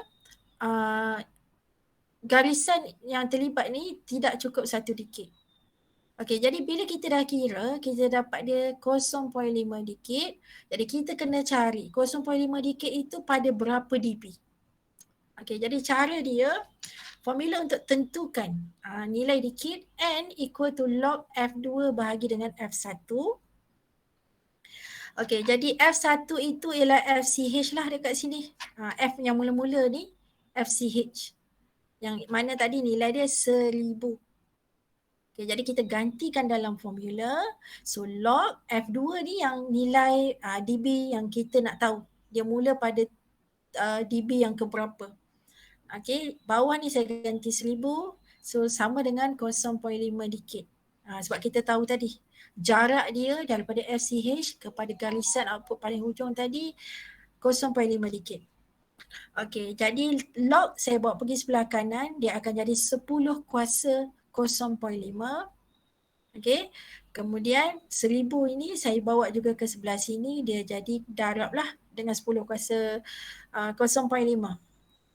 [SPEAKER 1] garisan yang terlibat ni tidak cukup satu dikit. Okey, jadi bila kita dah kira, kita dapat dia 0.5 dikit. Jadi kita kena cari 0.5 dikit itu pada berapa dB. Okey, jadi cara dia, formula untuk tentukan nilai dikit N equal to log F2 bahagi dengan F1. Okey, jadi F1 itu ialah FCH lah dekat sini. F yang mula-mula ni FCH. Yang mana tadi nilai dia 1000. Okey, jadi kita gantikan dalam formula. So log F2 ni yang nilai dB yang kita nak tahu. Dia mula pada dB yang keberapa. Okey, bawah ni saya ganti 1000. So sama dengan 0.5 dikit. Sebab kita tahu tadi jarak dia daripada FCH kepada garisan output paling hujung tadi 0.5 dikit. Okey, jadi log saya bawa pergi sebelah kanan, dia akan jadi 10 kuasa 0.5. Okey, kemudian 1000 ini saya bawa juga ke sebelah sini, dia jadi darab lah dengan 10 kuasa 0.5.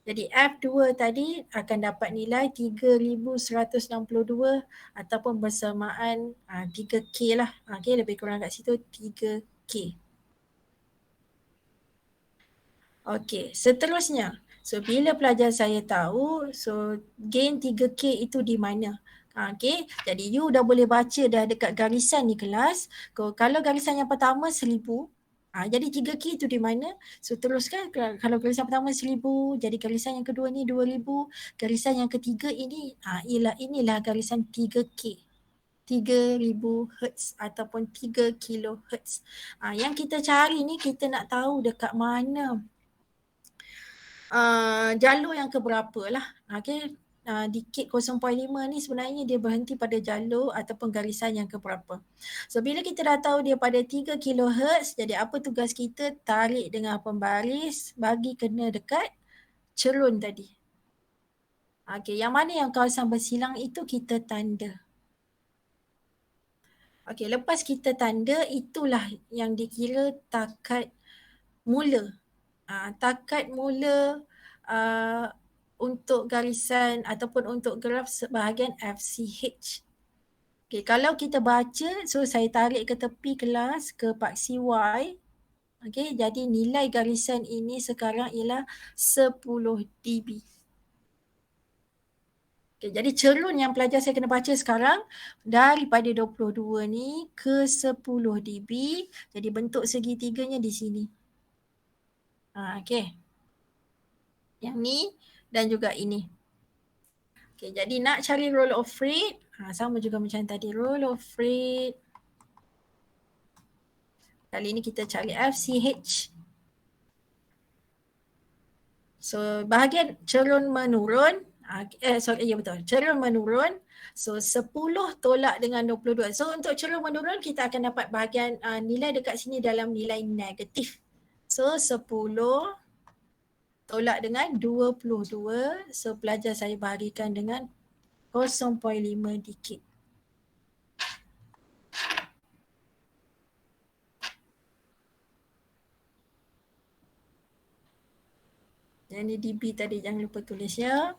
[SPEAKER 1] Jadi F2 tadi akan dapat nilai 3162 ataupun bersamaan 3K lah. Okay, lebih kurang kat situ 3K. Okay, seterusnya. So bila pelajar saya tahu, so gain 3K itu di mana? Okay, jadi you dah boleh baca dah dekat garisan ni kelas. Kalau garisan yang pertama 1000, jadi 3K itu di mana? So teruskan, kalau garisan pertama 1000, jadi garisan yang kedua ni 2000, garisan yang ketiga ini inilah garisan 3K. 3000 Hz ataupun 3 kHz. Yang kita cari ni kita nak tahu dekat mana jalur yang keberapa lah. Okay. Dikit 0.5 ni sebenarnya dia berhenti pada jalur ataupun garisan yang keberapa. So bila kita dah tahu dia pada 3 kHz, jadi apa tugas kita? Tarik dengan pembaris bagi kena dekat cerun tadi. Okay, yang mana yang kawasan bersilang itu kita tanda. Okay, lepas kita tanda, itulah yang dikira takat mula. Takat mula untuk garisan ataupun untuk graf sebahagian FCH. Okay, kalau kita baca, so saya tarik ke tepi kelas ke part CY. Okay, jadi nilai garisan ini sekarang ialah 10 dB. Okay, jadi cerun yang pelajar saya kena baca sekarang daripada 22 ni ke 10 dB. Jadi bentuk segitiganya di sini. Okay. Yang ni dan juga ini. Okay, jadi nak cari rule of rate, sama juga macam tadi, rule of rate. Kali ini kita cari FCH. So bahagian cerun menurun, betul, cerun menurun. So 10 tolak dengan 22. So untuk cerun menurun kita akan dapat bahagian nilai dekat sini dalam nilai negatif. So 10 tolak dengan 22. So pelajar saya bahagikan dengan 0.5 dikit. Yang ni dB tadi jangan lupa tulis ya.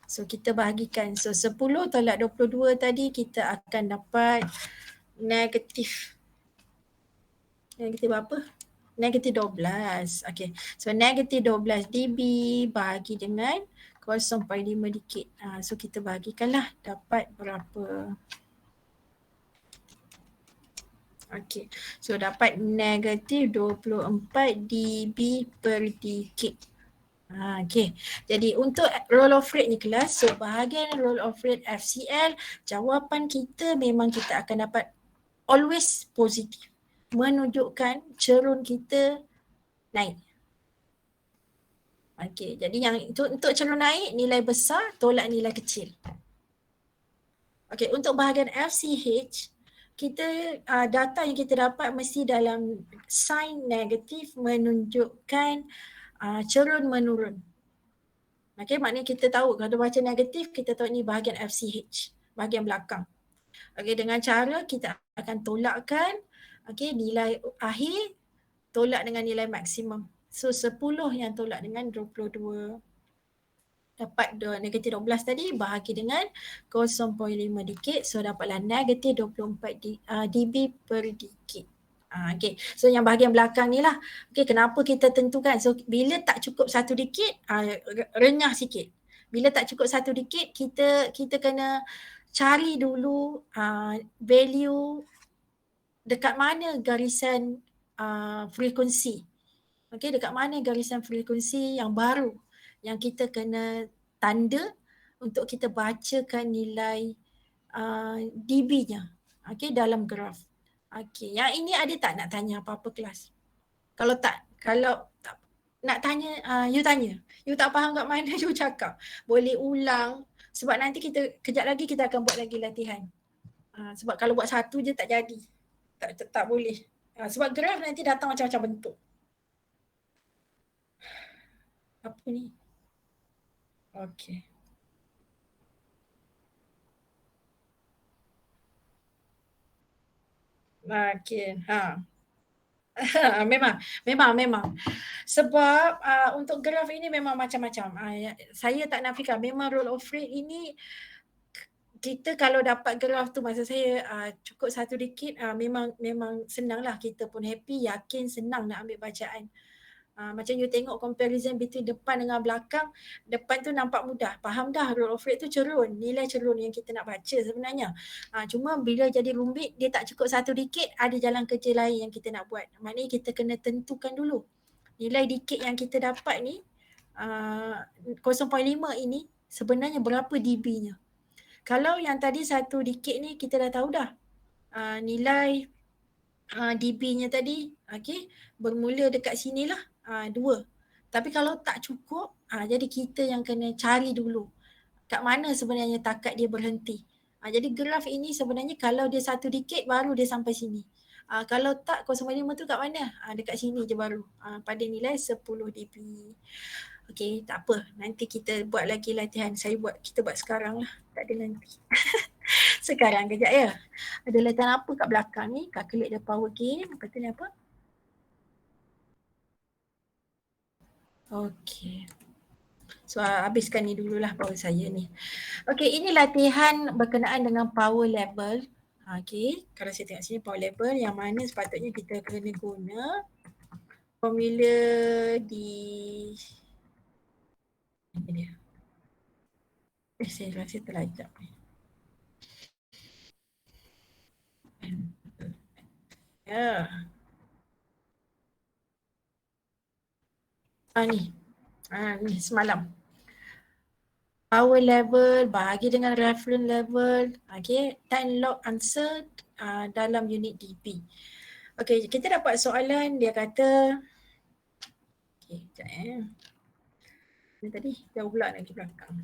[SPEAKER 1] So kita bahagikan. So 10 tolak 22 tadi kita akan dapat negatif. Negatif apa? Negatif 12. Okay. So negatif 12 dB bahagi dengan 0.5 dikit. So kita bahagikanlah dapat berapa. Okay. So dapat negatif 24 dB per dekade. Okay. Jadi untuk roll of rate ni kelas, so bahagian roll of rate FCL, jawapan kita memang kita akan dapat always positif. Menunjukkan cerun kita naik. Okay. Jadi yang untuk cerun naik, nilai besar tolak nilai kecil. Okay. Untuk bahagian FCH, kita data yang kita dapat mesti dalam sign negatif menunjukkan cerun menurun. Okay, maknanya kita tahu kalau baca negatif, kita tahu ni bahagian FCH, bahagian belakang. Okay, dengan cara kita akan tolakkan nilai akhir tolak dengan nilai maksimum. So 10 yang tolak dengan 22. Dapat negatif 12 tadi bahagi dengan 0.5 dikit. So dapatlah negatif 24 dB per dikit. Okay. So yang bahagian belakang ni lah. Okay, kenapa kita tentukan? So bila tak cukup 1 dikit, renyah sikit. Bila tak cukup 1 dikit, kita kena cari dulu value dekat mana garisan frekuensi. Okay, dekat mana garisan frekuensi yang baru yang kita kena tanda untuk kita bacakan nilai dB-nya dalam graf. Yang ini ada tak nak tanya apa-apa kelas? Kalau tak nak tanya, you tanya. You tak faham kat mana, you cakap. Boleh ulang sebab nanti kejap lagi kita akan buat lagi latihan. Sebab kalau buat satu je tak jadi. Tak boleh. Sebab graf nanti datang macam-macam bentuk. Apa ni? Okay. Okay. Memang. Sebab untuk graf ini memang macam-macam. Saya tak nafikan. Memang roll of rate ini kita kalau dapat graf tu, masa saya cukup 1 dikit, memang senang lah. Kita pun happy, yakin, senang nak ambil bacaan. Macam you tengok comparison between depan dengan belakang, depan tu nampak mudah. Faham dah roll of rate tu cerun, nilai cerun yang kita nak baca sebenarnya. Cuma bila jadi rumit, dia tak cukup 1 dikit, ada jalan kerja lain yang kita nak buat. Maknanya kita kena tentukan dulu. Nilai dikit yang kita dapat ni, 0.5 ini sebenarnya berapa dB-nya. Kalau yang tadi 1 dikit ni kita dah tahu dah. Nilai dB-nya tadi, bermula dekat sinilah. 2. Tapi kalau tak cukup, jadi kita yang kena cari dulu kat mana sebenarnya takat dia berhenti. Jadi graf ini sebenarnya kalau dia 1 dikit baru dia sampai sini. Kalau tak 0.5 tu kat mana? Dekat sini je baru. Pada nilai 10 dB. Okay, tak apa. Nanti kita buat lagi latihan. Kita buat sekarang lah. Tak ada nanti. Sekarang kejap ya. Ada latihan apa kat belakang ni? Calculate the power gain. Lepas tu ni apa? Okay. So habiskan ni dululah power saya ni. Okay, ini latihan berkenaan dengan power level. Okay, kalau saya tengok sini power level yang mana sepatutnya kita kena guna formula di ini dia. Saya rasa terlajak ni. Ya. Ni semalam. Power level bahagi dengan reference level. Okay, time log answer dalam unit dB. Okay, kita dapat soalan dia kata, okay, sekejap Ini tadi jauh pula lagi belakang.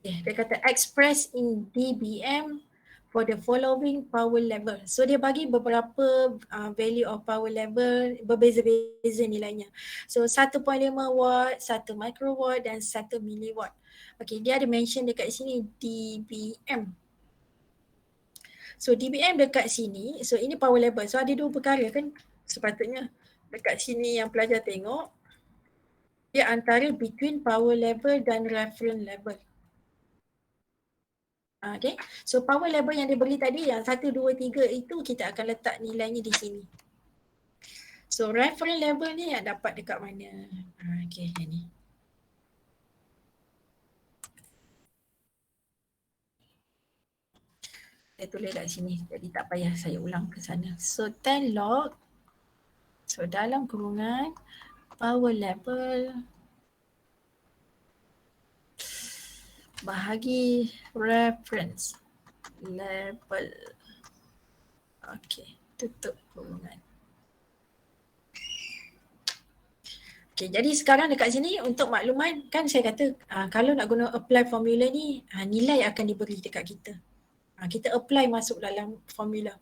[SPEAKER 1] Okay, dia kata express in dBm for the following power level. So dia bagi beberapa value of power level, berbeza-beza nilainya. So 1.5 watt, 1 microwatt dan 1 milliwatt. Okay, dia ada mention dekat sini dBm. So dBm dekat sini, so ini power level. So ada dua perkara kan sepatutnya dekat sini yang pelajar tengok. Dia antara between power level dan reference level. Okay. So power level yang dia beri tadi yang 1, 2, 3 itu kita akan letak nilainya di sini. So reference level ni yang dapat dekat mana? Okay, yang ni. Saya tulis kat sini jadi tak payah saya ulang ke sana. So 10 log. So dalam kurungan power level bahagi reference level. Okay, tutup kurungan. Okay, jadi sekarang dekat sini untuk makluman kan saya kata kalau nak guna apply formula ni nilai akan diberi dekat kita. Kita apply masuk dalam formula.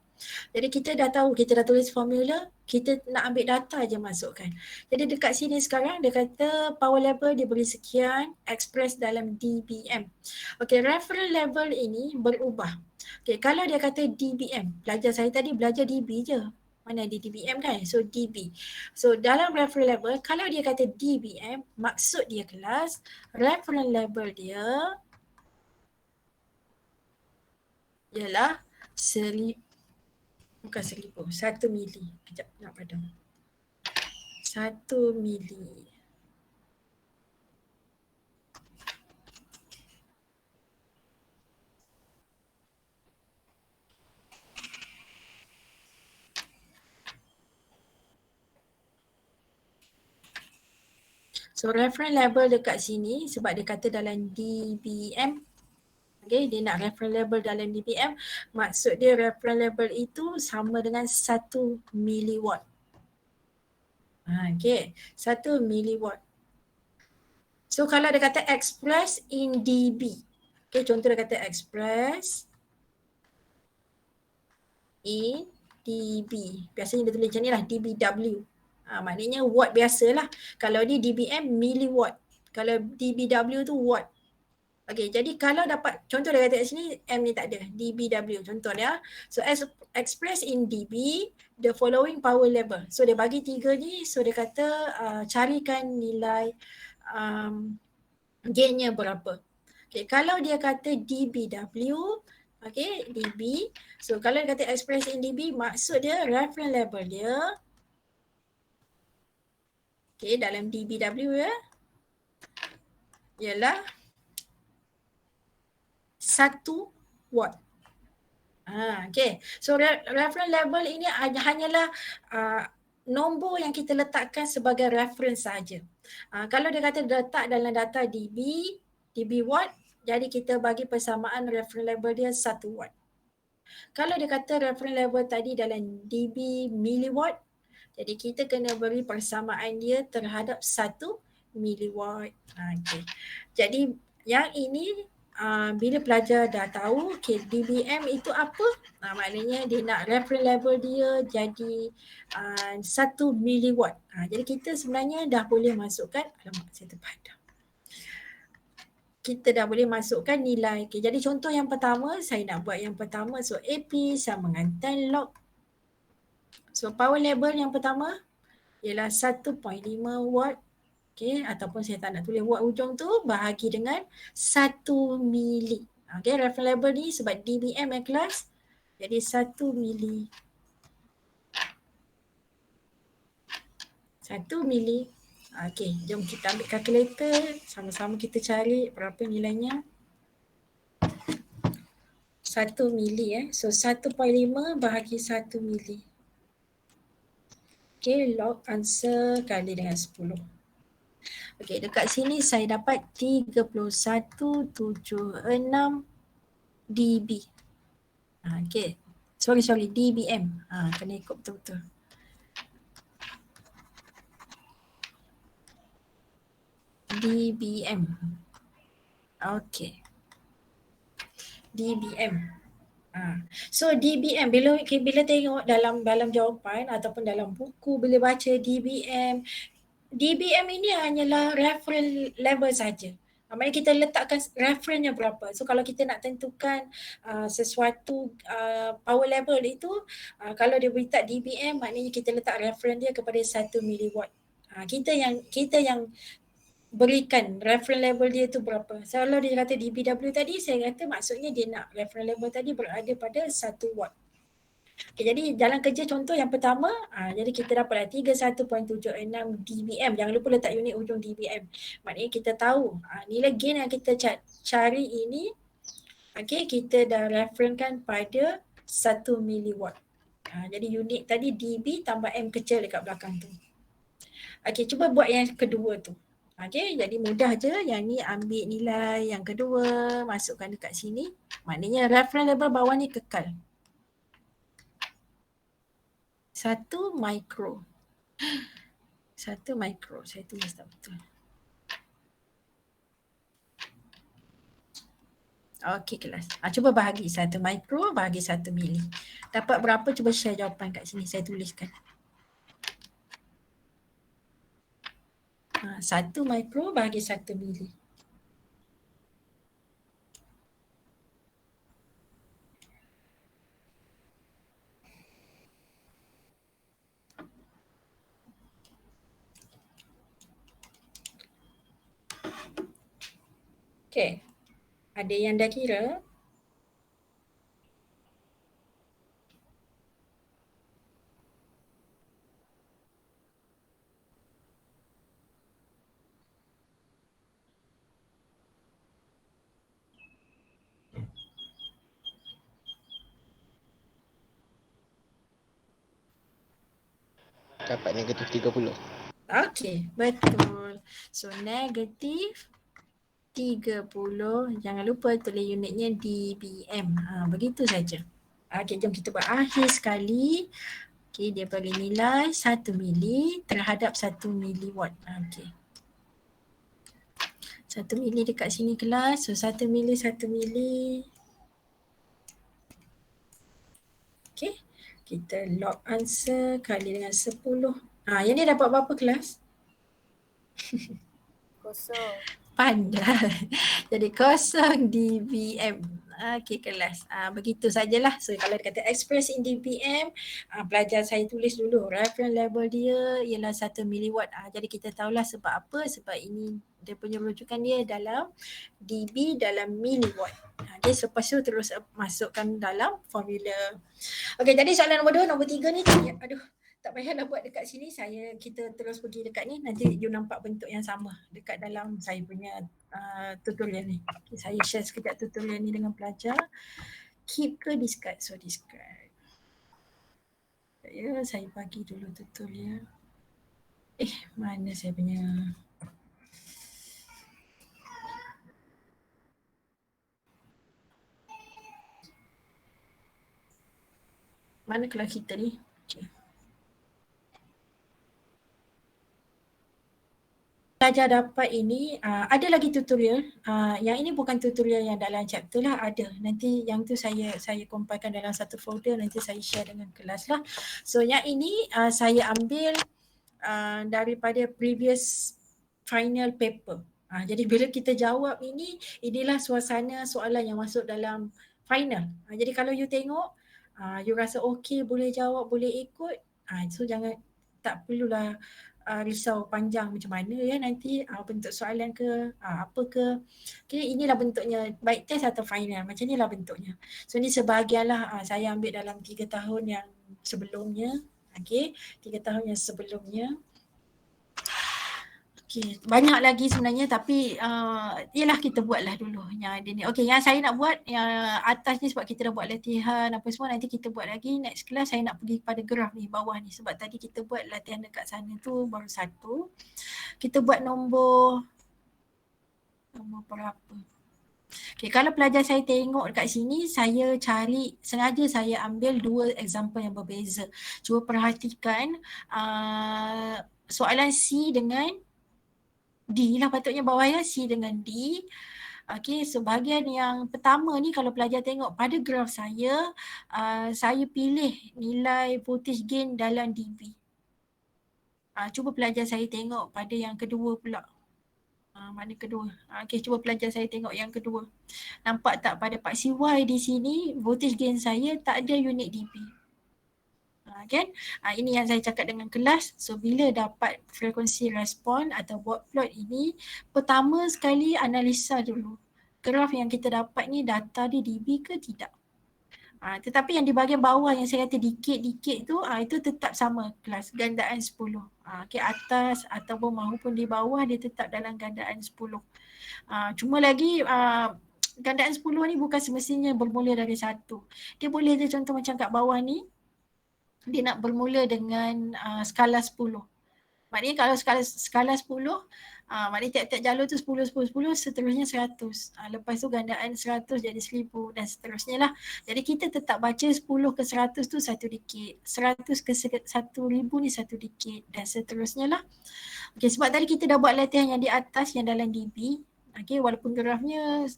[SPEAKER 1] Jadi kita dah tahu, kita dah tulis formula, kita nak ambil data je masukkan. Jadi dekat sini sekarang dia kata power level dia beri sekian, express dalam dBm. Okay, reference level ini berubah. Okay, kalau dia kata dBm, belajar saya tadi belajar dB je. Mana ada dBm kan? So dB. So dalam reference level, kalau dia kata dBm, maksud dia kelas, reference level dia ialah bukan 1000, 1 mili. Kejap nak padam. 1 mili. So reference level dekat sini sebab dia kata dalam dBm. Okay, dia nak reference level dalam dBm. Maksud dia reference level itu sama dengan 1 miliwatt. Okay, 1 miliwatt. So kalau dia kata express in dB. Okay, contoh dia kata express in dB. Biasanya dia tulis macam ni lah, dBW. Maknanya watt biasalah. Kalau ni dBm miliwatt. Kalau dBW tu watt. Okay, jadi kalau dapat, contoh dia kata kat sini, M ni tak ada, dBW contoh dia. So express in dB, the following power level. So dia bagi 3 ni, so dia kata carikan nilai gainnya berapa. Okay, kalau dia kata dBW, okay, dB. So kalau dia kata express in dB, maksud dia reference level dia, okay, dalam dBW ya, ialah 1 watt. Okay. So reference level ini hanyalah nombor yang kita letakkan sebagai reference saja. Kalau dia kata letak dalam data dB watt, jadi kita bagi persamaan reference level dia 1 watt. Kalau dia kata reference level tadi dalam dB miliwatt, jadi kita kena beri persamaan dia terhadap 1 miliwatt. Okay. Jadi yang ini bila pelajar dah tahu okay, dBm itu apa, maknanya dia nak reference level dia jadi 1 miliwatt. Jadi kita sebenarnya dah boleh masukkan, alamak saya terpadam. Kita dah boleh masukkan nilai. Okay, jadi contoh yang pertama, saya nak buat yang pertama. So AP sama dengan 10 log. So power level yang pertama ialah 1.5 watt. Okay, ataupun saya tak nak tulis watt ujung tu, bahagi dengan 1 mili. Okay, reference level ni sebab dBm yang kelas, jadi 1 mili. 1 mili. Okay, jom kita ambil kalkulator, sama-sama kita cari berapa nilainya. 1 mili So 1.5 bahagi 1 mili. Okay, log answer kali dengan 10. Okay, dekat sini saya dapat 3176 dB. Okay. Sorry, dBm. Kena ikut betul-betul. dBm. Okay. dBm. So dBm bila tengok dalam jawapan ataupun dalam buku bila baca dBm ini hanyalah reference level saja. Maksudnya kita letakkan reference-nya berapa. So kalau kita nak tentukan sesuatu power level itu, kalau dia beritahu dBm maknanya kita letak reference dia kepada 1 miliwatt. Kita yang berikan reference level dia tu berapa. So, kalau dia kata DBW tadi, saya kata maksudnya dia nak reference level tadi berada pada 1 watt. Okay, jadi jalan kerja contoh yang pertama, jadi kita dapatlah 31.76 dBm. Jangan lupa letak unit ujung dBm. Maknanya kita tahu nilai gain yang kita cari ini, okay, kita dah referencekan pada 1 miliwatt. Jadi unit tadi dB tambah M kecil dekat belakang tu. Okay, cuba buat yang kedua tu. Okay, jadi mudah je. Yang ni ambil nilai yang kedua, masukkan dekat sini. Maknanya reference level bawah ni kekal. 1 mikro. 1 mikro. Saya tulis tak betul. Okey kelas. Cuba bahagi 1 mikro bahagi 1 mili. Dapat berapa? Cuba share jawapan kat sini. Saya tuliskan. 1 mikro bahagi 1 mili. Okey. Ada yang dah kira?
[SPEAKER 2] Dapat negatif 30.
[SPEAKER 1] Okey, betul. So negatif 30. Jangan lupa tulis unitnya dBm. Begitu saja. Okey, jom kita buat akhir sekali. Okey, dia bagi nilai 1 mili terhadap 1 miliwatt. Okey. 1 mili dekat sini kelas. So 1 mili, 1 mili. Okey. Kita log answer kali dengan 10. Yang ni dapat berapa kelas?
[SPEAKER 3] Kosong.
[SPEAKER 1] Pandai. Jadi 0 dBm. Okey kelas. Begitu sajalah. So kalau dia kata express in dBm, pelajar saya tulis dulu reference level dia ialah 1 miliwatt. Jadi kita tahulah sebab apa? Sebab ini dia punya rujukan dia dalam dB dalam miliwatt. Okay, so lepas tu terus masukkan dalam formula. Okey, jadi soalan nombor 2, nombor 3 ni aduh, tak payahlah buat dekat sini. Kita terus pergi dekat ni, nanti you nampak bentuk yang sama dekat dalam saya punya tutorial ni. Okay, saya share sekejap tutorial ni dengan pelajar. Keep ke discard? So discard. Ya, saya bagi dulu tutorial. Mana saya punya? Mana kelas kita ni? Okay. Pelajar dapat ini, ada lagi tutorial. Yang ini bukan tutorial yang dalam chapter lah, ada. Nanti yang tu saya compile dalam satu folder, nanti saya share dengan kelas lah. So yang ini saya ambil daripada previous final paper. Jadi bila kita jawab ini, inilah suasana soalan yang masuk dalam final. Jadi kalau you tengok, you rasa okey, boleh jawab, boleh ikut, so jangan, tak perlulah risau panjang macam mana ya nanti bentuk soalan ke apa ke. Okay, inilah bentuknya, baik test atau final, macam inilah bentuknya. So ni sebahagian lah saya ambil dalam 3 tahun yang sebelumnya. Okay, 3 tahun yang sebelumnya. Okay, banyak lagi sebenarnya tapi yelah kita buatlah dulu yang ada ni. Okay, yang saya nak buat yang atas ni sebab kita dah buat latihan apa semua, nanti kita buat lagi next class. Saya nak pergi pada graf ni bawah ni sebab tadi kita buat latihan dekat sana tu baru 1. Kita buat nombor berapa? Okay, kalau pelajar saya tengok dekat sini, saya cari, sengaja saya ambil 2 example yang berbeza. Cuba perhatikan soalan C dengan D lah patutnya bawahnya, C dengan D. Okay, so bahagian yang pertama ni kalau pelajar tengok pada graf saya, saya pilih nilai voltage gain dalam dB. Cuba pelajar saya tengok pada yang kedua pula. Mana kedua? Okay, cuba pelajar saya tengok yang kedua. Nampak tak pada paksi Y di sini, voltage gain saya tak ada unit dB. Kan? Ini yang saya cakap dengan kelas. So bila dapat frekuensi respon atau buat plot ini, pertama sekali analisa dulu. Graf yang kita dapat ni data dia DB ke tidak. Tetapi yang di bahagian bawah yang saya kata dikit-dikit tu, itu tetap sama kelas gandaan 10. Okay, atas ataupun maupun di bawah dia tetap dalam gandaan 10. Cuma lagi gandaan 10 ni bukan semestinya bermula dari 1. Dia boleh dia contoh macam kat bawah ni, dia nak bermula dengan skala 10. Maknanya kalau skala 10, maknanya tiap-tiap jalur tu 10, 10, 10, seterusnya 100. Lepas tu gandaan 100 jadi 1000 dan seterusnya lah. Jadi kita tetap baca 10 ke 100 tu satu dikit, 100 ke 1000 ni satu dikit dan seterusnya lah. Okay, sebab tadi kita dah buat latihan yang di atas yang dalam DB. Okay, walaupun grafnya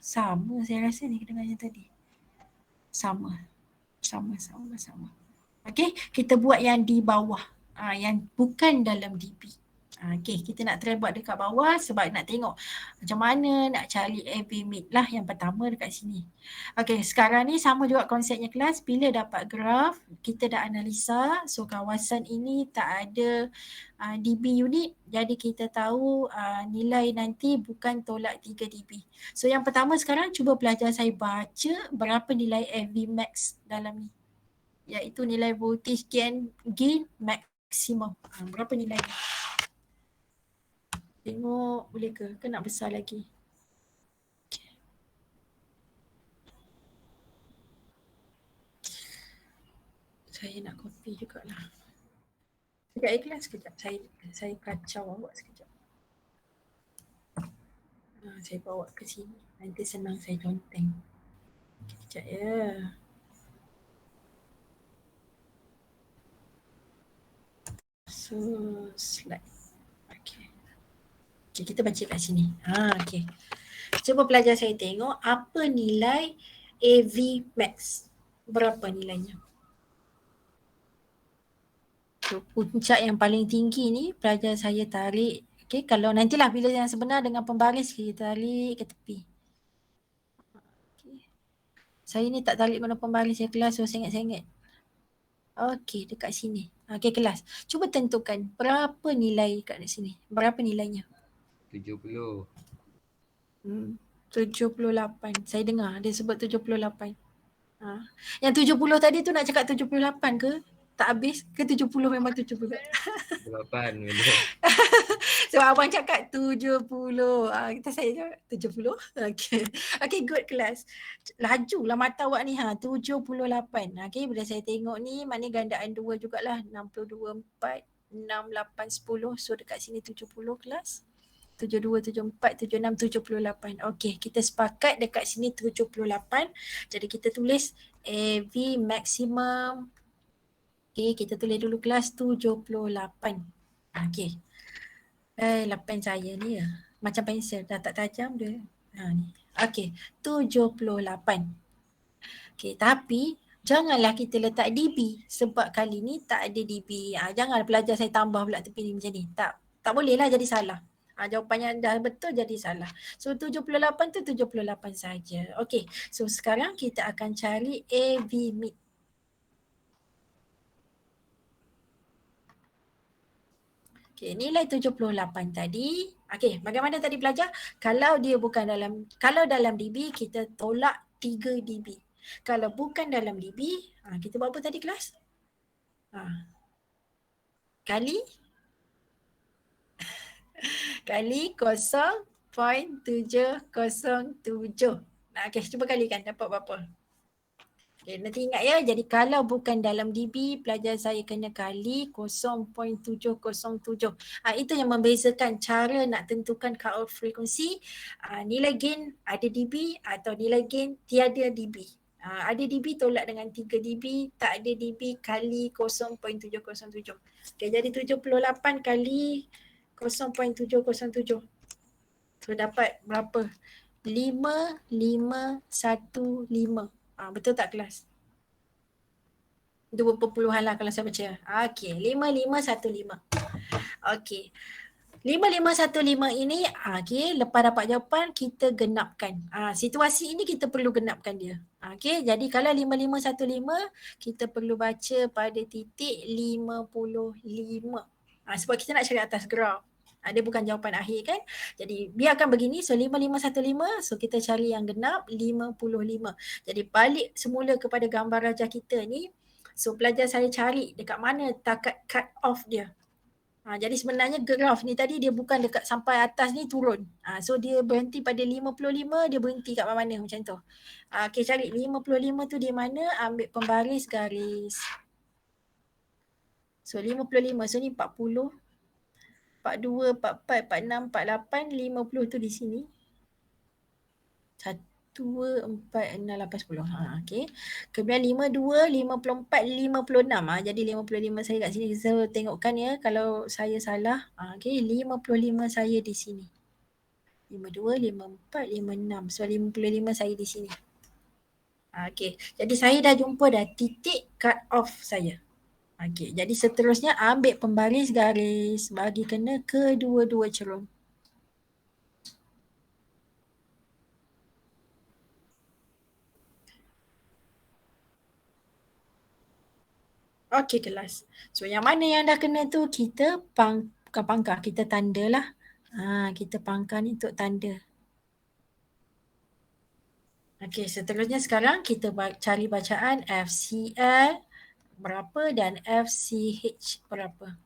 [SPEAKER 1] sama saya rasa ni dengan yang tadi. Sama. Okay, kita buat yang di bawah. Yang bukan dalam DB. Okay, kita nak try buat dekat bawah sebab nak tengok macam mana nak cari AV mid lah yang pertama dekat sini. Okay, sekarang ni sama juga konsepnya kelas. Bila dapat graf, kita dah analisa. So kawasan ini tak ada DB unit. Jadi kita tahu nilai nanti bukan tolak 3 DB. So yang pertama sekarang cuba pelajar saya baca berapa nilai AV max dalam ni. Iaitu nilai voltage gain maksimum. Berapa nilainya? Tengok boleh ke? Ke nak besar lagi? Okay. Saya nak copy jugalah. Sekejap ikhlas sekejap. Saya kacau awak sekejap. Saya bawa ke sini. Nanti senang saya conteng. Sekejap ya. So slide. Okay, kita baca kat sini. Okay. Cuba pelajar saya tengok apa nilai AV max. Berapa nilainya? So, puncak yang paling tinggi ni pelajar saya tarik. Okay, kalau nantilah bila yang sebenar dengan pembaris kita tarik ke tepi. Okay. Saya ni tak tarik guna pembaris saya kelas, so sengit-sengit. Okay, dekat sini. Okay, kelas. Cuba tentukan berapa nilai kat sini. Berapa nilainya?
[SPEAKER 3] 70.
[SPEAKER 1] 78. Saya dengar dia sebut 78. Yang 70 tadi tu nak cakap 78 ke? Tak habis ke 70 memang 70?
[SPEAKER 3] 8 benda.
[SPEAKER 1] Sebab abang cakap 70. Kita saya cakap 70. Okay, good kelas. Lajulah mata awak ni 78. Okay, bila saya tengok ni maknanya gandaan 2 jugalah. 62, 4, 6, 8, 10. So dekat sini 70 kelas. 72, 74, 76, 78. Okay, kita sepakat dekat sini 78. Jadi kita tulis AV maximum. Okay, kita tulis dulu kelas 78. Okay. 8 saya ni ya. Macam pensel, dah tak tajam dia. Ni. Okay, 78. Okay, tapi janganlah kita letak DB sebab kali ni tak ada DB. Jangan pelajar saya tambah pula tepi ni macam ni. Tak boleh lah jadi salah. Jawapannya dah betul jadi salah. So 78 tu 78 saja. Okay, so sekarang kita akan cari AV mid. Okay, nilai 78 tadi. Okay, bagaimana tadi pelajar? Kalau dia bukan kalau dalam DB kita tolak 3 DB. Kalau bukan dalam DB, kita buat apa tadi kelas? Kali 0.707. Okay, cuba kalikan dapat berapa? Okay, nanti ingat ya, jadi kalau bukan dalam DB, pelajar saya kena kali 0.707. Itu yang membezakan cara nak tentukan cut-off frekuensi. Nilai gain ada DB atau nilai gain tiada DB. Ada DB tolak dengan 3 DB, tak ada DB kali 0.707. Okay, jadi 78 kali 0.707. So dapat berapa? 5515. Betul tak kelas? 2 perpuluhan lah kalau saya baca. Okay, 5515. Okay. 5515 ini okey, lepas dapat jawapan kita genapkan. Situasi ini kita perlu genapkan dia. Okey, jadi kalau 5515 kita perlu baca pada titik 55. Sebab kita nak cari atas graf. Dia bukan jawapan akhir kan. Jadi biarkan begini. So 5515. So kita cari yang genap 55. Jadi balik semula kepada gambar rajah kita ni. So pelajar saya cari dekat mana takat cut off dia. Jadi sebenarnya graf ni tadi dia bukan dekat sampai atas ni turun. So dia berhenti pada 55, dia berhenti kat mana macam tu. Okay, cari 55 tu di mana, ambil pembaris garis. So 55, so ni 40, 42, 44, 46, 48, 50 tu di sini. 2, 4, 6, 8, 10. Okay. Kemudian 52, 54, 56. Jadi 55 saya kat sini. Saya tengokkan ya kalau saya salah. Okay. 55 saya di sini. 52, 54, 56. So 55 saya di sini. Okay. Jadi saya dah jumpa dah titik cut off saya. Okay. Jadi seterusnya ambil pembaris garis. Bagi kena kedua-dua cerun. Okey kelas. So yang mana yang dah kena tu kita bukan pangkah, kita tanda lah. Kita pangkah ni untuk tanda. Okey, seterusnya sekarang kita cari bacaan FCL berapa dan FCH berapa.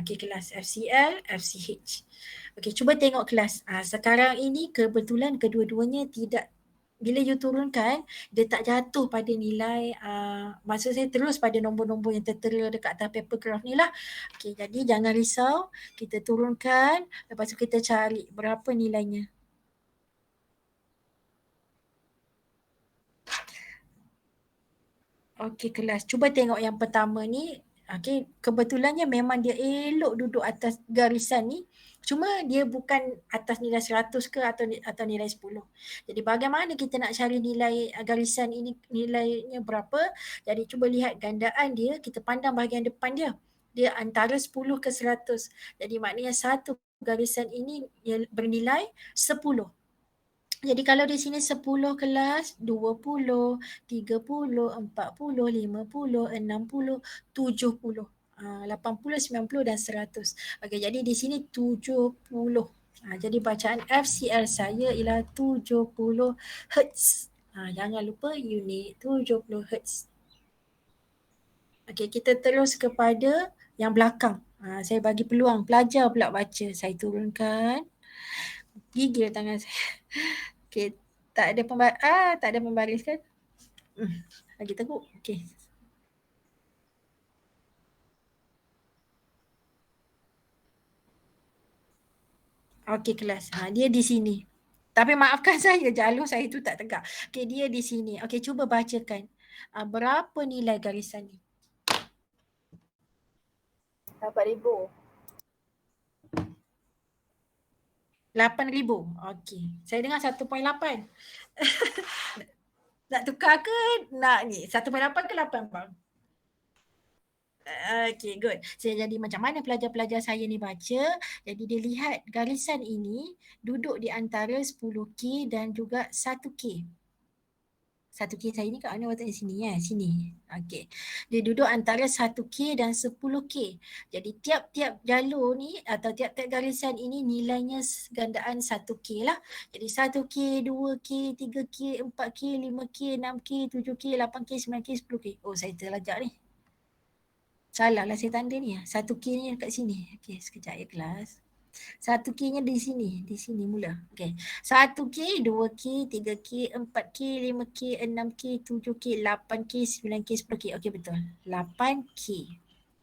[SPEAKER 1] Okey kelas FCL, FCH. Okey, cuba tengok kelas. Sekarang ini kebetulan kedua-duanya tidak, bila you turunkan, dia tak jatuh pada nilai, maksud saya terus pada nombor-nombor yang tertera dekat atas paper graph ni lah. Okay, jadi jangan risau, kita turunkan, lepas tu kita cari berapa nilainya. Okay kelas, cuba tengok yang pertama ni. Okay, kebetulannya memang dia elok duduk atas garisan ni. Cuma dia bukan atas nilai 100 ke atau nilai 10. Jadi bagaimana kita nak cari nilai garisan ini, nilainya berapa. Jadi cuba lihat gandaan dia, kita pandang bahagian depan dia. Dia antara 10 ke 100. Jadi maknanya satu garisan ini bernilai 10. Jadi kalau di sini 10 kelas, 20, 30, 40, 50, 60, 70, 80, 90 dan 100. Okey, jadi di sini 70. Jadi bacaan FCL saya ialah 70 Hz. Jangan lupa unit 70 Hz. Okey, kita terus kepada yang belakang. Saya bagi peluang pelajar pula baca. Saya turunkan. Gigil tangan saya. Okey, tak ada pembaris kan? Lagi teruk. Okey. Okey kelas. Dia di sini. Tapi maafkan saya, jalur saya tu tak tegak. Okey, dia di sini. Okey, cuba bacakan. Berapa nilai garisan ni?
[SPEAKER 4] 8,000.
[SPEAKER 1] 8,000. Okey. Saya dengar 1.8. Nak tukar ke nak ni? 1.8 ke 8 bang? Okay, good. Jadi macam mana pelajar-pelajar saya ni baca, jadi dia lihat garisan ini duduk di antara 10K dan juga 1K. 1K saya ni kat mana letak di sini ya? Sini. Okey. Dia duduk antara 1K dan 10K. Jadi tiap-tiap jalur ni atau tiap-tiap garisan ini nilainya gandaan 1K lah. Jadi 1K, 2K, 3K, 4K, 5K, 6K, 7K, 8K, 9K, 10K. Oh, saya terlajak ni. Salah lah saya tanda ni. 1K ni kat sini. Okey, sekejap ya kelas. 1K-nya di sini mula. Okey. 1K, 2K, 3K, 4K, 5K, 6K, 7K, 8K, 9K, 10K. Okey betul. 8K.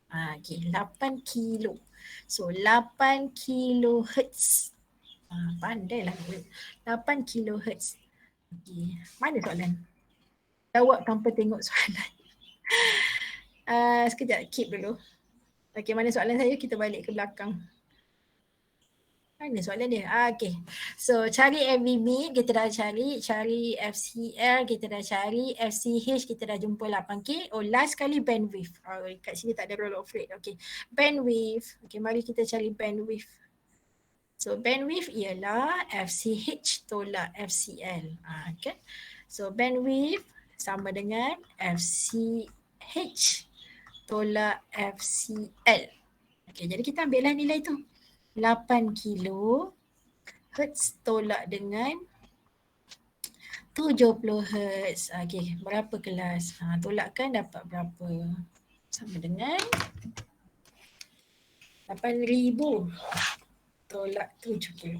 [SPEAKER 1] Okey, 8 kilo. So 8 kilohertz. Pandailah. 8 kilohertz. Okey. Mana soalan? Jawab tanpa tengok soalan. Sekejap, keep dulu. Okey, mana soalan saya? Kita balik ke belakang. Mana soalan dia? Okay. So cari FVB kita dah cari FCL kita dah cari, FCH kita dah jumpa 8K. Oh last kali bandwidth. Oh, kat sini tak ada roll of rate. Okay. Bandwidth. Okay, mari kita cari bandwidth. So bandwidth ialah FCH tolak FCL. Okay. So bandwidth sama dengan FCH tolak FCL. Okay, jadi kita ambillah nilai tu. 8 kilo Hertz tolak dengan 70 Hertz. Okey, berapa kelas? Tolakkan dapat berapa? Sama dengan 8,000 tolak 70.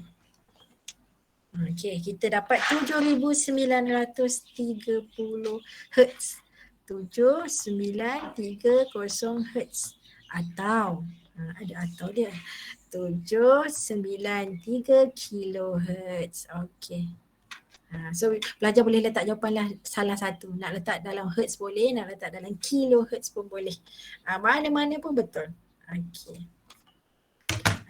[SPEAKER 1] Okey, kita dapat 7,930 Hertz. 7,930 Hertz. Atau, ada atau dia. 793 kilohertz. Okey. So pelajar boleh letak jawapanlah salah satu. Nak letak dalam hertz boleh, nak letak dalam kilohertz pun boleh. Mana-mana pun betul. Okey.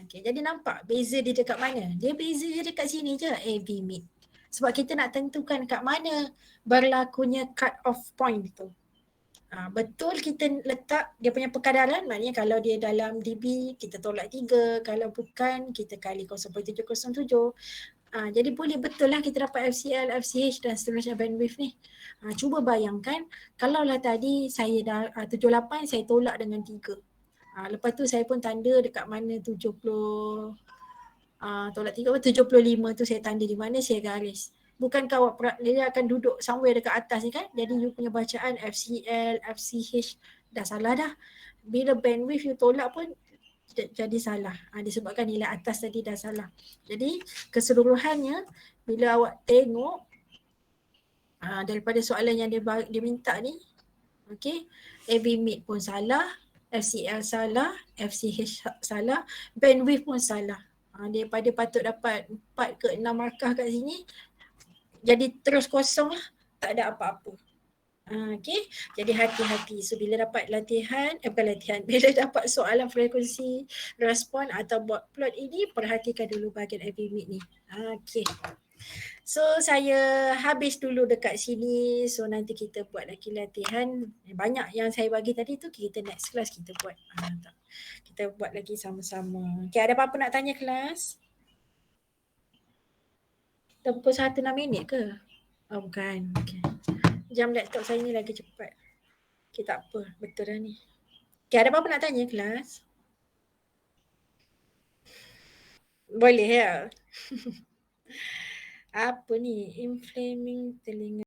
[SPEAKER 1] Okey, jadi nampak beza dia dekat mana? Dia beza dia dekat sini je, AV mid. Sebab kita nak tentukan kat mana berlakunya cut off point tu. Betul kita letak dia punya perkadaran, maknanya kalau dia dalam dB kita tolak 3, kalau bukan kita kali 0.707. Jadi boleh betul lah kita dapat FCL, FCH dan seterusnya bandwidth ni. Cuba bayangkan kalaulah tadi saya dah 78 saya tolak dengan 3. Lepas tu saya pun tanda dekat mana 70 tolak 3 75 tu saya tanda di mana saya garis. Bukankah dia akan duduk somewhere dekat atas ni kan? Jadi you punya bacaan FCL, FCH dah salah dah. Bila bandwidth you tolak pun jadi salah. Disebabkan nilai atas tadi dah salah. Jadi keseluruhannya bila awak tengok daripada soalan yang dia minta ni, okay, AV mid pun salah, FCL salah, FCH salah, bandwidth pun salah. Daripada patut dapat 4 ke 6 markah kat sini, jadi terus kosong lah, tak ada apa-apa. Okay, jadi hati-hati. So bila dapat latihan, bila dapat soalan frekuensi respon atau buat plot ini, perhatikan dulu bahagian AV mid ni. Okay. So saya habis dulu dekat sini. So nanti kita buat lagi latihan. Banyak yang saya bagi tadi tu kita next class kita buat. Kita buat lagi sama-sama. Okay, ada apa-apa nak tanya kelas? Dah pukul 1:06 ke? Oh bukan. Okay. Jam laptop saya ni lagi cepat. Okay, tak apa. Betul dah ni. Okay, ada apa-apa nak tanya kelas? Boleh ya? Apa ni? Inflaming telinga.